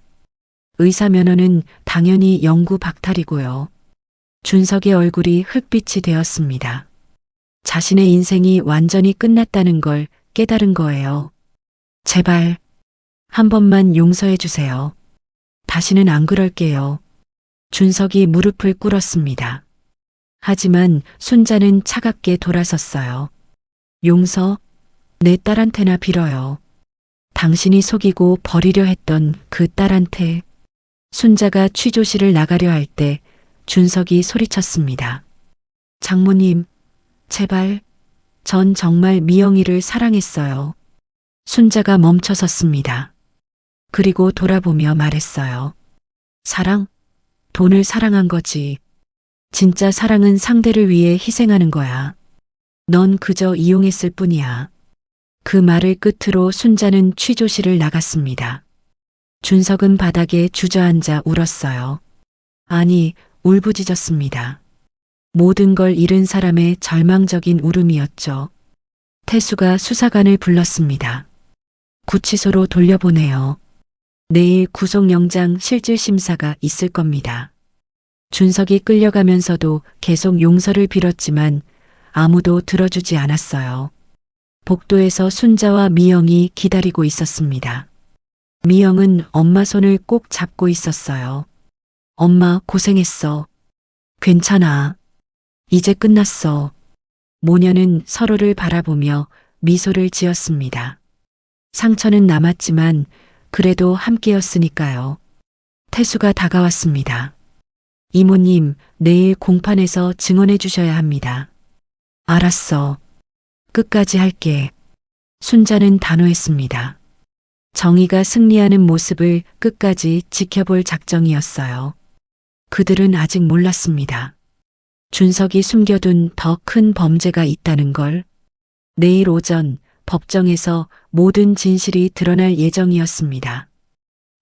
의사 면허는 당연히 영구 박탈이고요. 준석의 얼굴이 흙빛이 되었습니다. 자신의 인생이 완전히 끝났다는 걸 깨달은 거예요. 제발 한 번만 용서해 주세요. 다시는 안 그럴게요. 준석이 무릎을 꿇었습니다. 하지만 순자는 차갑게 돌아섰어요. 용서? 내 딸한테나 빌어요. 당신이 속이고 버리려 했던 그 딸한테. 순자가 취조실을 나가려 할 때 준석이 소리쳤습니다. 장모님, 제발. 전 정말 미영이를 사랑했어요. 순자가 멈춰섰습니다. 그리고 돌아보며 말했어요. 사랑? 돈을 사랑한 거지. 진짜 사랑은 상대를 위해 희생하는 거야. 넌 그저 이용했을 뿐이야. 그 말을 끝으로 순자는 취조실을 나갔습니다. 준석은 바닥에 주저앉아 울었어요. 아니, 울부짖었습니다. 모든 걸 잃은 사람의 절망적인 울음이었죠. 태수가 수사관을 불렀습니다. 구치소로 돌려보내요. 내일 구속영장 실질심사가 있을 겁니다. 준석이 끌려가면서도 계속 용서를 빌었지만 아무도 들어주지 않았어요. 복도에서 순자와 미영이 기다리고 있었습니다. 미영은 엄마 손을 꼭 잡고 있었어요. 엄마 고생했어. 괜찮아. 이제 끝났어. 모녀는 서로를 바라보며 미소를 지었습니다. 상처는 남았지만 그래도 함께였으니까요. 태수가 다가왔습니다. 이모님, 내일 공판에서 증언해 주셔야 합니다. 알았어. 끝까지 할게. 순자는 단호했습니다. 정의가 승리하는 모습을 끝까지 지켜볼 작정이었어요. 그들은 아직 몰랐습니다. 준석이 숨겨둔 더 큰 범죄가 있다는 걸. 내일 오전 법정에서 모든 진실이 드러날 예정이었습니다.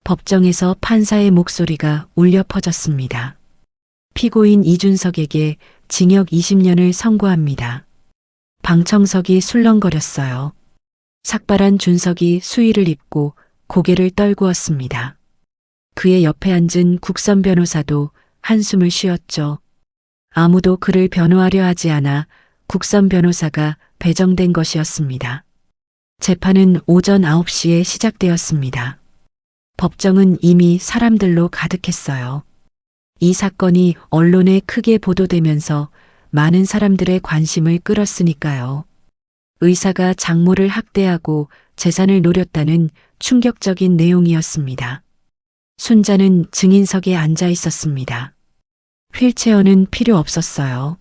법정에서 판사의 목소리가 울려 퍼졌습니다. 피고인 이준석에게 징역 20년을 선고합니다. 방청석이 술렁거렸어요. 삭발한 준석이 수의를 입고 고개를 떨구었습니다. 그의 옆에 앉은 국선 변호사도 한숨을 쉬었죠. 아무도 그를 변호하려 하지 않아 국선 변호사가 배정된 것이었습니다. 재판은 오전 9시에 시작되었습니다. 법정은 이미 사람들로 가득했어요. 이 사건이 언론에 크게 보도되면서 많은 사람들의 관심을 끌었으니까요. 의사가 장모를 학대하고 재산을 노렸다는 충격적인 내용이었습니다. 순자는 증인석에 앉아 있었습니다. 휠체어는 필요 없었어요.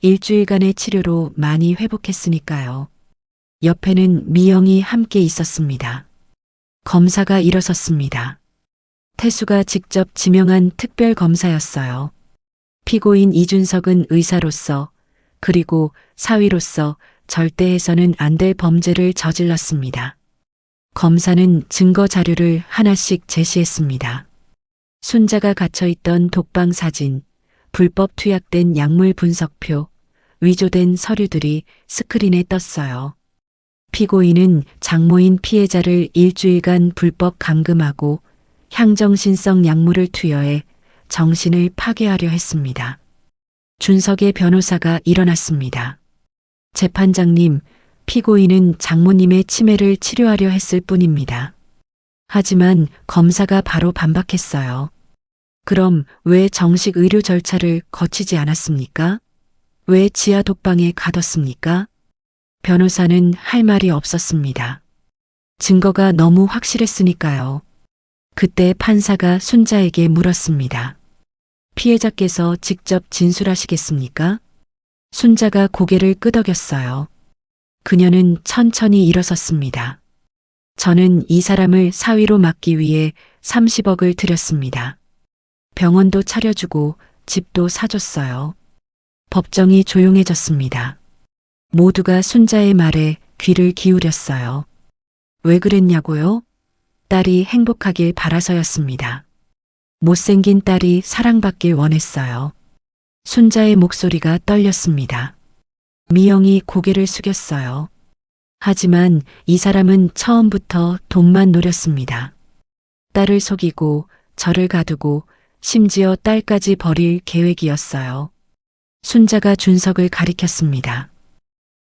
일주일간의 치료로 많이 회복했으니까요. 옆에는 미영이 함께 있었습니다. 검사가 일어섰습니다. 태수가 직접 지명한 특별검사였어요. 피고인 이준석은 의사로서 그리고 사위로서 절대 해서는 안 될 범죄를 저질렀습니다. 검사는 증거 자료를 하나씩 제시했습니다. 순자가 갇혀있던 독방 사진, 불법 투약된 약물 분석표, 위조된 서류들이 스크린에 떴어요. 피고인은 장모인 피해자를 일주일간 불법 감금하고 향정신성 약물을 투여해 정신을 파괴하려 했습니다. 준석의 변호사가 일어났습니다. 재판장님, 피고인은 장모님의 치매를 치료하려 했을 뿐입니다. 하지만 검사가 바로 반박했어요. 그럼 왜 정식 의료 절차를 거치지 않았습니까? 왜 지하 독방에 가뒀습니까? 변호사는 할 말이 없었습니다. 증거가 너무 확실했으니까요. 그때 판사가 순자에게 물었습니다. 피해자께서 직접 진술하시겠습니까? 순자가 고개를 끄덕였어요. 그녀는 천천히 일어섰습니다. 저는 이 사람을 사위로 막기 위해 30억을 들였습니다. 병원도 차려주고 집도 사줬어요. 법정이 조용해졌습니다. 모두가 순자의 말에 귀를 기울였어요. 왜 그랬냐고요? 딸이 행복하길 바라서였습니다. 못생긴 딸이 사랑받길 원했어요. 순자의 목소리가 떨렸습니다. 미영이 고개를 숙였어요. 하지만 이 사람은 처음부터 돈만 노렸습니다. 딸을 속이고 저를 가두고 심지어 딸까지 버릴 계획이었어요. 순자가 준석을 가리켰습니다.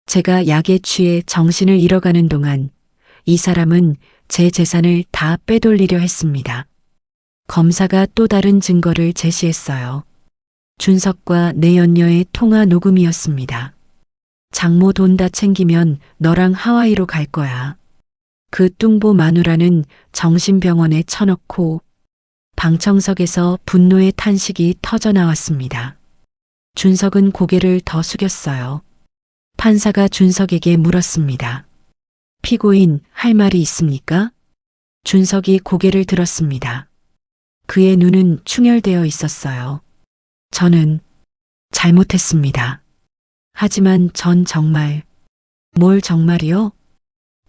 제가 약에 취해 정신을 잃어가는 동안 이 사람은 제 재산을 다 빼돌리려 했습니다. 검사가 또 다른 증거를 제시했어요. 준석과 내연녀의 통화 녹음이었습니다. 장모 돈 다 챙기면 너랑 하와이로 갈 거야. 그 뚱보 마누라는 정신병원에 쳐넣고 방청석에서 분노의 탄식이 터져나왔습니다. 준석은 고개를 더 숙였어요. 판사가 준석에게 물었습니다. 피고인 할 말이 있습니까? 준석이 고개를 들었습니다. 그의 눈은 충혈되어 있었어요. 저는 잘못했습니다. 하지만 전 정말, 뭘 정말이요?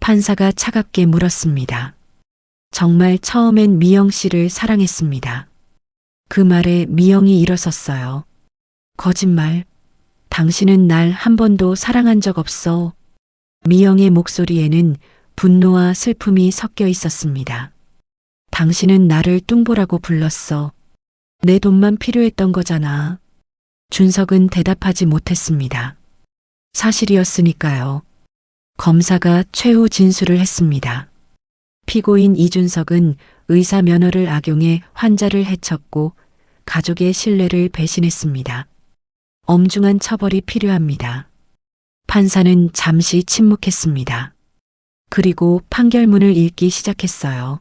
판사가 차갑게 물었습니다. 정말 처음엔 미영 씨를 사랑했습니다. 그 말에 미영이 일어섰어요. 거짓말. 당신은 날 한 번도 사랑한 적 없어. 미영의 목소리에는 분노와 슬픔이 섞여 있었습니다. 당신은 나를 뚱보라고 불렀어. 내 돈만 필요했던 거잖아. 준석은 대답하지 못했습니다. 사실이었으니까요. 검사가 최후 진술을 했습니다. 피고인 이준석은 의사 면허를 악용해 환자를 해쳤고 가족의 신뢰를 배신했습니다. 엄중한 처벌이 필요합니다. 판사는 잠시 침묵했습니다. 그리고 판결문을 읽기 시작했어요.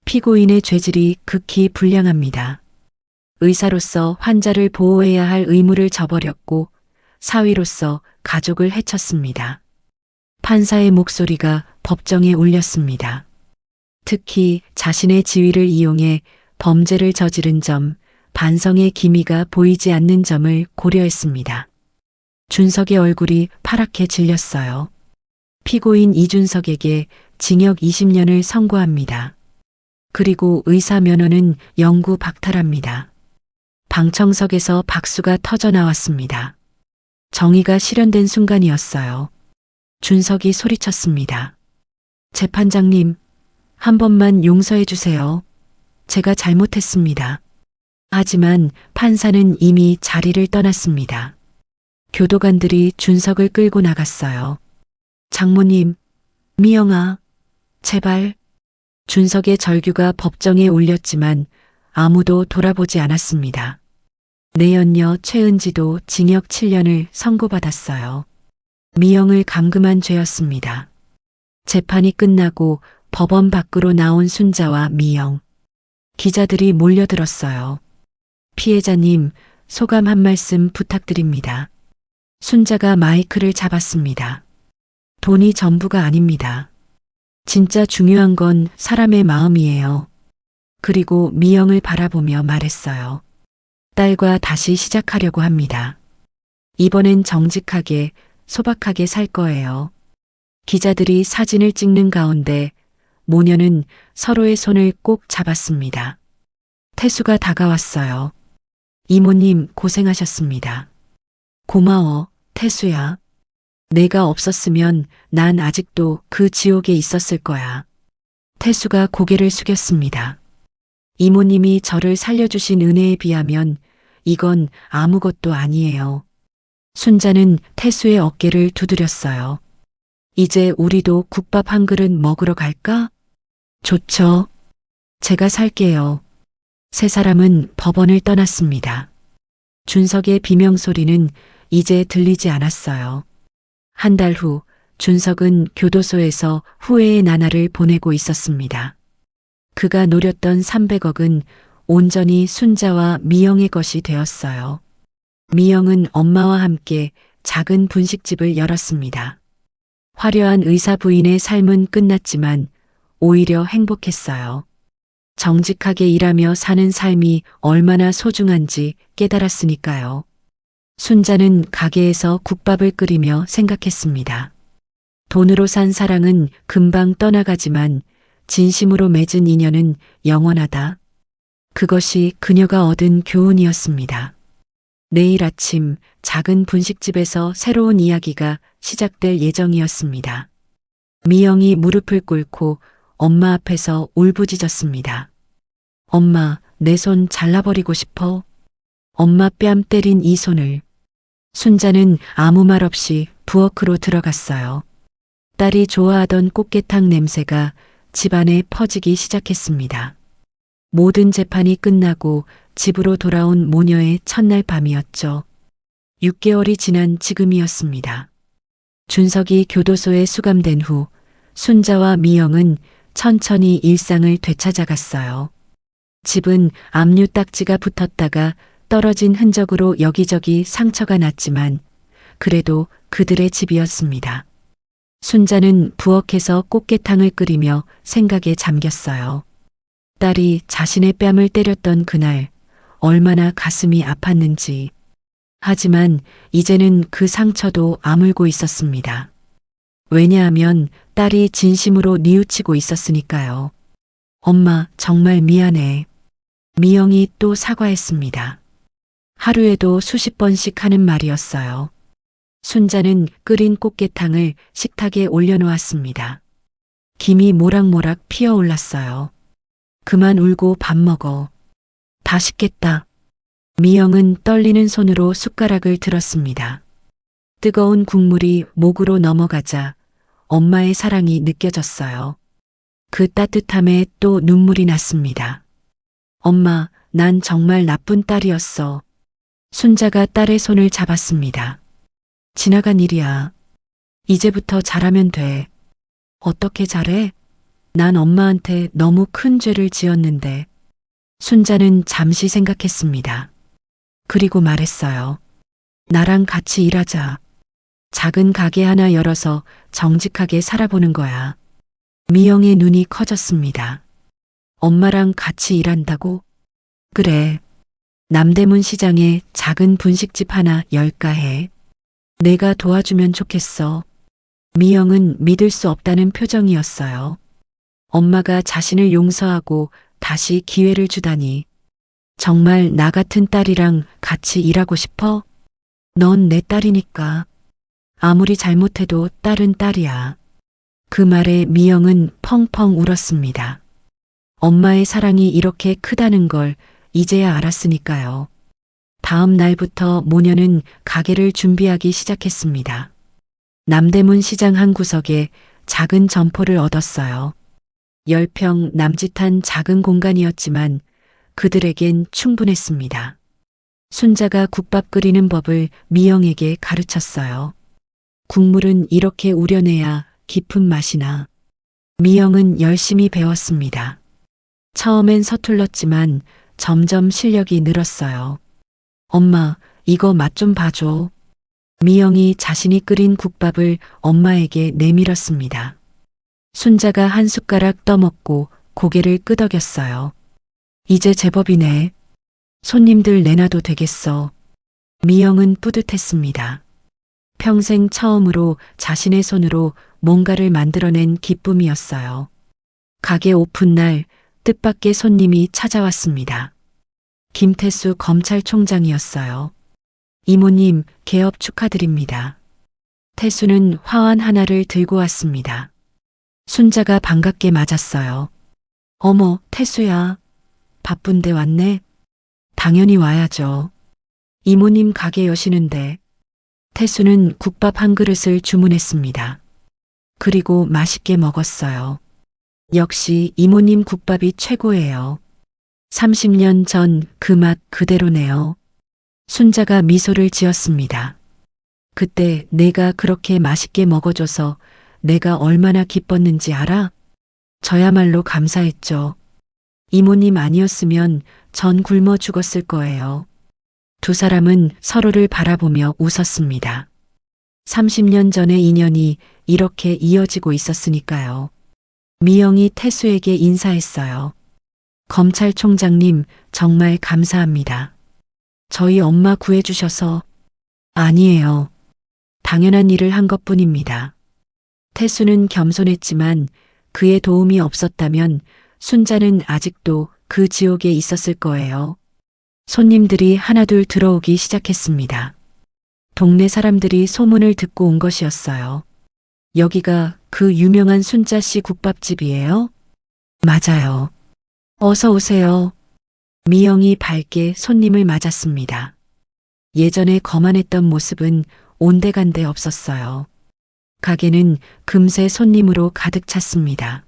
피고인의 죄질이 극히 불량합니다. 의사로서 환자를 보호해야 할 의무를 저버렸고 사위로서 가족을 해쳤습니다. 판사의 목소리가 법정에 울렸습니다. 특히 자신의 지위를 이용해 범죄를 저지른 점, 반성의 기미가 보이지 않는 점을 고려했습니다. 준석의 얼굴이 파랗게 질렸어요. 피고인 이준석에게 징역 20년을 선고합니다. 그리고 의사 면허는 영구 박탈합니다. 방청석에서 박수가 터져 나왔습니다. 정의가 실현된 순간이었어요. 준석이 소리쳤습니다. 재판장님, 한 번만 용서해 주세요. 제가 잘못했습니다. 하지만 판사는 이미 자리를 떠났습니다. 교도관들이 준석을 끌고 나갔어요. 장모님, 미영아, 제발. 준석의 절규가 법정에 울렸지만 아무도 돌아보지 않았습니다. 내연녀 최은지도 징역 7년을 선고받았어요. 미영을 감금한 죄였습니다. 재판이 끝나고 법원 밖으로 나온 순자와 미영. 기자들이 몰려들었어요. 피해자님, 소감 한 말씀 부탁드립니다. 순자가 마이크를 잡았습니다. 돈이 전부가 아닙니다. 진짜 중요한 건 사람의 마음이에요. 그리고 미영을 바라보며 말했어요. 딸과 다시 시작하려고 합니다. 이번엔 정직하게 소박하게 살 거예요. 기자들이 사진을 찍는 가운데 모녀는 서로의 손을 꼭 잡았습니다. 태수가 다가왔어요. 이모님 고생하셨습니다. 고마워, 태수야. 내가 없었으면 난 아직도 그 지옥에 있었을 거야. 태수가 고개를 숙였습니다. 이모님이 저를 살려주신 은혜에 비하면 이건 아무것도 아니에요. 순자는 태수의 어깨를 두드렸어요. 이제 우리도 국밥 한 그릇 먹으러 갈까? 좋죠. 제가 살게요. 세 사람은 법원을 떠났습니다. 준석의 비명소리는 이제 들리지 않았어요. 한 달 후 준석은 교도소에서 후회의 나날을 보내고 있었습니다. 그가 노렸던 300억은 온전히 순자와 미영의 것이 되었어요. 미영은 엄마와 함께 작은 분식집을 열었습니다. 화려한 의사 부인의 삶은 끝났지만 오히려 행복했어요. 정직하게 일하며 사는 삶이 얼마나 소중한지 깨달았으니까요. 순자는 가게에서 국밥을 끓이며 생각했습니다. 돈으로 산 사랑은 금방 떠나가지만 진심으로 맺은 인연은 영원하다. 그것이 그녀가 얻은 교훈이었습니다. 내일 아침 작은 분식집에서 새로운 이야기가 시작될 예정이었습니다. 미영이 무릎을 꿇고 엄마 앞에서 울부짖었습니다. 엄마, 내 손 잘라버리고 싶어. 엄마 뺨 때린 이 손을. 순자는 아무 말 없이 부엌으로 들어갔어요. 딸이 좋아하던 꽃게탕 냄새가 집안에 퍼지기 시작했습니다. 모든 재판이 끝나고 집으로 돌아온 모녀의 첫날 밤이었죠. 6개월이 지난 지금이었습니다. 준석이 교도소에 수감된 후 순자와 미영은 천천히 일상을 되찾아갔어요. 집은 압류 딱지가 붙었다가 떨어진 흔적으로 여기저기 상처가 났지만 그래도 그들의 집이었습니다. 순자는 부엌에서 꽃게탕을 끓이며 생각에 잠겼어요. 딸이 자신의 뺨을 때렸던 그날 얼마나 가슴이 아팠는지. 하지만 이제는 그 상처도 아물고 있었습니다. 왜냐하면 딸이 진심으로 뉘우치고 있었으니까요. 엄마, 정말 미안해. 미영이 또 사과했습니다. 하루에도 수십 번씩 하는 말이었어요. 순자는 끓인 꽃게탕을 식탁에 올려놓았습니다. 김이 모락모락 피어올랐어요. 그만 울고 밥 먹어. 다 식겠다. 미영은 떨리는 손으로 숟가락을 들었습니다. 뜨거운 국물이 목으로 넘어가자 엄마의 사랑이 느껴졌어요. 그 따뜻함에 또 눈물이 났습니다. 엄마, 난 정말 나쁜 딸이었어. 순자가 딸의 손을 잡았습니다. 지나간 일이야. 이제부터 잘하면 돼. 어떻게 잘해? 난 엄마한테 너무 큰 죄를 지었는데. 순자는 잠시 생각했습니다. 그리고 말했어요. 나랑 같이 일하자. 작은 가게 하나 열어서 정직하게 살아보는 거야. 미영의 눈이 커졌습니다. 엄마랑 같이 일한다고? 그래. 남대문 시장에 작은 분식집 하나 열까 해. 내가 도와주면 좋겠어. 미영은 믿을 수 없다는 표정이었어요. 엄마가 자신을 용서하고 다시 기회를 주다니. 정말 나 같은 딸이랑 같이 일하고 싶어? 넌 내 딸이니까. 아무리 잘못해도 딸은 딸이야. 그 말에 미영은 펑펑 울었습니다. 엄마의 사랑이 이렇게 크다는 걸 이제야 알았으니까요. 다음 날부터 모녀는 가게를 준비하기 시작했습니다. 남대문 시장 한 구석에 작은 점포를 얻었어요. 10평 남짓한 작은 공간이었지만 그들에겐 충분했습니다. 순자가 국밥 끓이는 법을 미영에게 가르쳤어요. 국물은 이렇게 우려내야 깊은 맛이 나. 미영은 열심히 배웠습니다. 처음엔 서툴렀지만 점점 실력이 늘었어요. 엄마, 이거 맛 좀 봐줘. 미영이 자신이 끓인 국밥을 엄마에게 내밀었습니다. 순자가 한 숟가락 떠먹고 고개를 끄덕였어요. 이제 제법이네. 손님들 내놔도 되겠어. 미영은 뿌듯했습니다. 평생 처음으로 자신의 손으로 뭔가를 만들어낸 기쁨이었어요. 가게 오픈 날 뜻밖의 손님이 찾아왔습니다. 김태수 검찰총장이었어요. 이모님, 개업 축하드립니다. 태수는 화환 하나를 들고 왔습니다. 순자가 반갑게 맞았어요. 어머, 태수야. 바쁜데 왔네? 당연히 와야죠. 이모님 가게 여시는데. 태수는 국밥 한 그릇을 주문했습니다. 그리고 맛있게 먹었어요. 역시 이모님 국밥이 최고예요. 30년 전 그 맛 그대로네요. 순자가 미소를 지었습니다. 그때 내가 그렇게 맛있게 먹어줘서 내가 얼마나 기뻤는지 알아? 저야말로 감사했죠. 이모님 아니었으면 전 굶어 죽었을 거예요. 두 사람은 서로를 바라보며 웃었습니다. 30년 전의 인연이 이렇게 이어지고 있었으니까요. 미영이 태수에게 인사했어요. 검찰총장님, 정말 감사합니다. 저희 엄마 구해주셔서. 아니에요. 당연한 일을 한 것뿐입니다. 태수는 겸손했지만 그의 도움이 없었다면 순자는 아직도 그 지옥에 있었을 거예요. 손님들이 하나둘 들어오기 시작했습니다. 동네 사람들이 소문을 듣고 온 것이었어요. 여기가 그 유명한 순자 씨 국밥집이에요? 맞아요. 어서 오세요. 미영이 밝게 손님을 맞았습니다. 예전에 거만했던 모습은 온데간데 없었어요. 가게는 금세 손님으로 가득 찼습니다.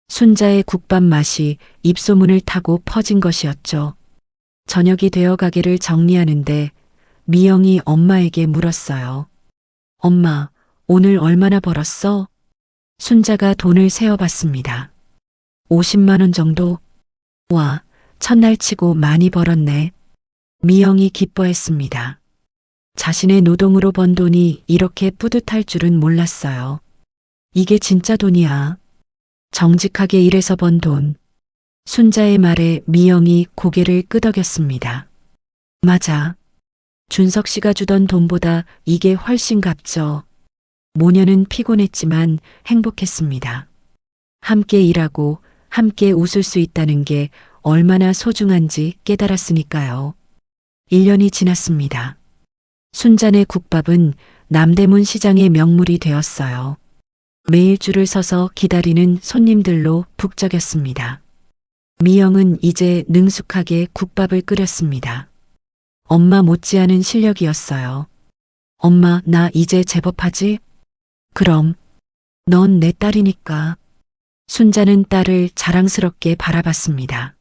순자의 국밥 맛이 입소문을 타고 퍼진 것이었죠. 저녁이 되어 가게를 정리하는데 미영이 엄마에게 물었어요. 엄마, 오늘 얼마나 벌었어? 순자가 돈을 세어봤습니다. 50만 원 정도? 와, 첫날 치고 많이 벌었네. 미영이 기뻐했습니다. 자신의 노동으로 번 돈이 이렇게 뿌듯할 줄은 몰랐어요. 이게 진짜 돈이야. 정직하게 일해서 번 돈. 순자의 말에 미영이 고개를 끄덕였습니다. 맞아. 준석 씨가 주던 돈보다 이게 훨씬 값져. 모녀는 피곤했지만 행복했습니다. 함께 일하고 함께 웃을 수 있다는 게 얼마나 소중한지 깨달았으니까요. 1년이 지났습니다. 순자네 국밥은 남대문 시장의 명물이 되었어요. 매일 줄을 서서 기다리는 손님들로 북적였습니다. 미영은 이제 능숙하게 국밥을 끓였습니다. 엄마 못지않은 실력이었어요. 엄마, 나 이제 제법 하지? 그럼. 넌 내 딸이니까. 순자는 딸을 자랑스럽게 바라봤습니다.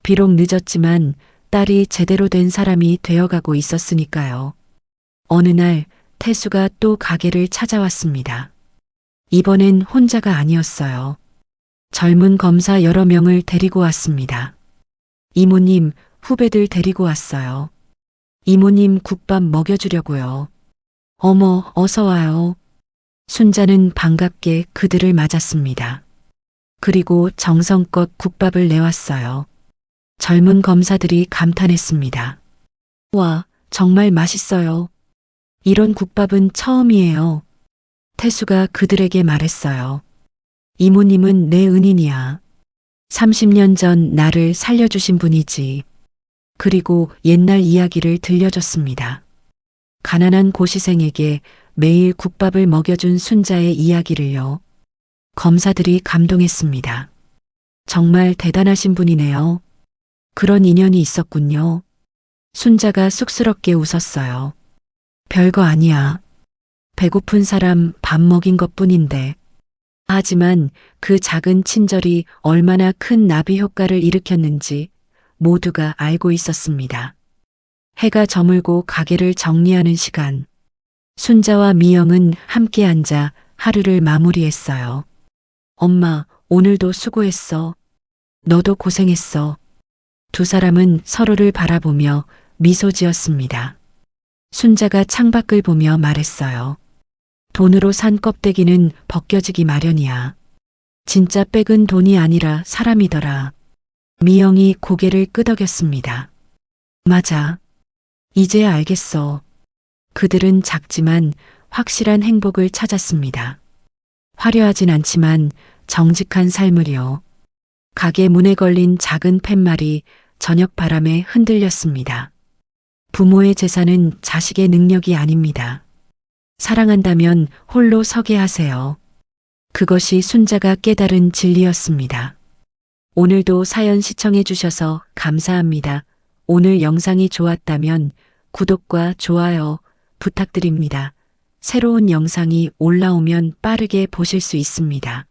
비록 늦었지만 딸이 제대로 된 사람이 되어가고 있었으니까요. 어느 날 태수가 또 가게를 찾아왔습니다. 이번엔 혼자가 아니었어요. 젊은 검사 여러 명을 데리고 왔습니다. 이모님, 후배들 데리고 왔어요. 이모님 국밥 먹여주려고요. 어머, 어서 와요. 순자는 반갑게 그들을 맞았습니다. 그리고 정성껏 국밥을 내왔어요. 젊은 검사들이 감탄했습니다. 와, 정말 맛있어요. 이런 국밥은 처음이에요. 태수가 그들에게 말했어요. 이모님은 내 은인이야. 30년 전 나를 살려주신 분이지. 그리고 옛날 이야기를 들려줬습니다. 가난한 고시생에게 매일 국밥을 먹여준 순자의 이야기를요. 검사들이 감동했습니다. 정말 대단하신 분이네요. 그런 인연이 있었군요. 순자가 쑥스럽게 웃었어요. 별거 아니야. 배고픈 사람 밥 먹인 것뿐인데. 하지만 그 작은 친절이 얼마나 큰 나비 효과를 일으켰는지 모두가 알고 있었습니다. 해가 저물고 가게를 정리하는 시간. 순자와 미영은 함께 앉아 하루를 마무리했어요. 엄마, 오늘도 수고했어. 너도 고생했어. 두 사람은 서로를 바라보며 미소 지었습니다. 순자가 창밖을 보며 말했어요. 돈으로 산 껍데기는 벗겨지기 마련이야. 진짜 백은 돈이 아니라 사람이더라. 미영이 고개를 끄덕였습니다. 맞아. 이제야 알겠어. 그들은 작지만 확실한 행복을 찾았습니다. 화려하진 않지만 정직한 삶을요. 가게 문에 걸린 작은 팻말이 저녁 바람에 흔들렸습니다. 부모의 재산은 자식의 능력이 아닙니다. 사랑한다면 홀로 서게 하세요. 그것이 순자가 깨달은 진리였습니다. 오늘도 사연 시청해 주셔서 감사합니다. 오늘 영상이 좋았다면 구독과 좋아요 부탁드립니다. 새로운 영상이 올라오면 빠르게 보실 수 있습니다.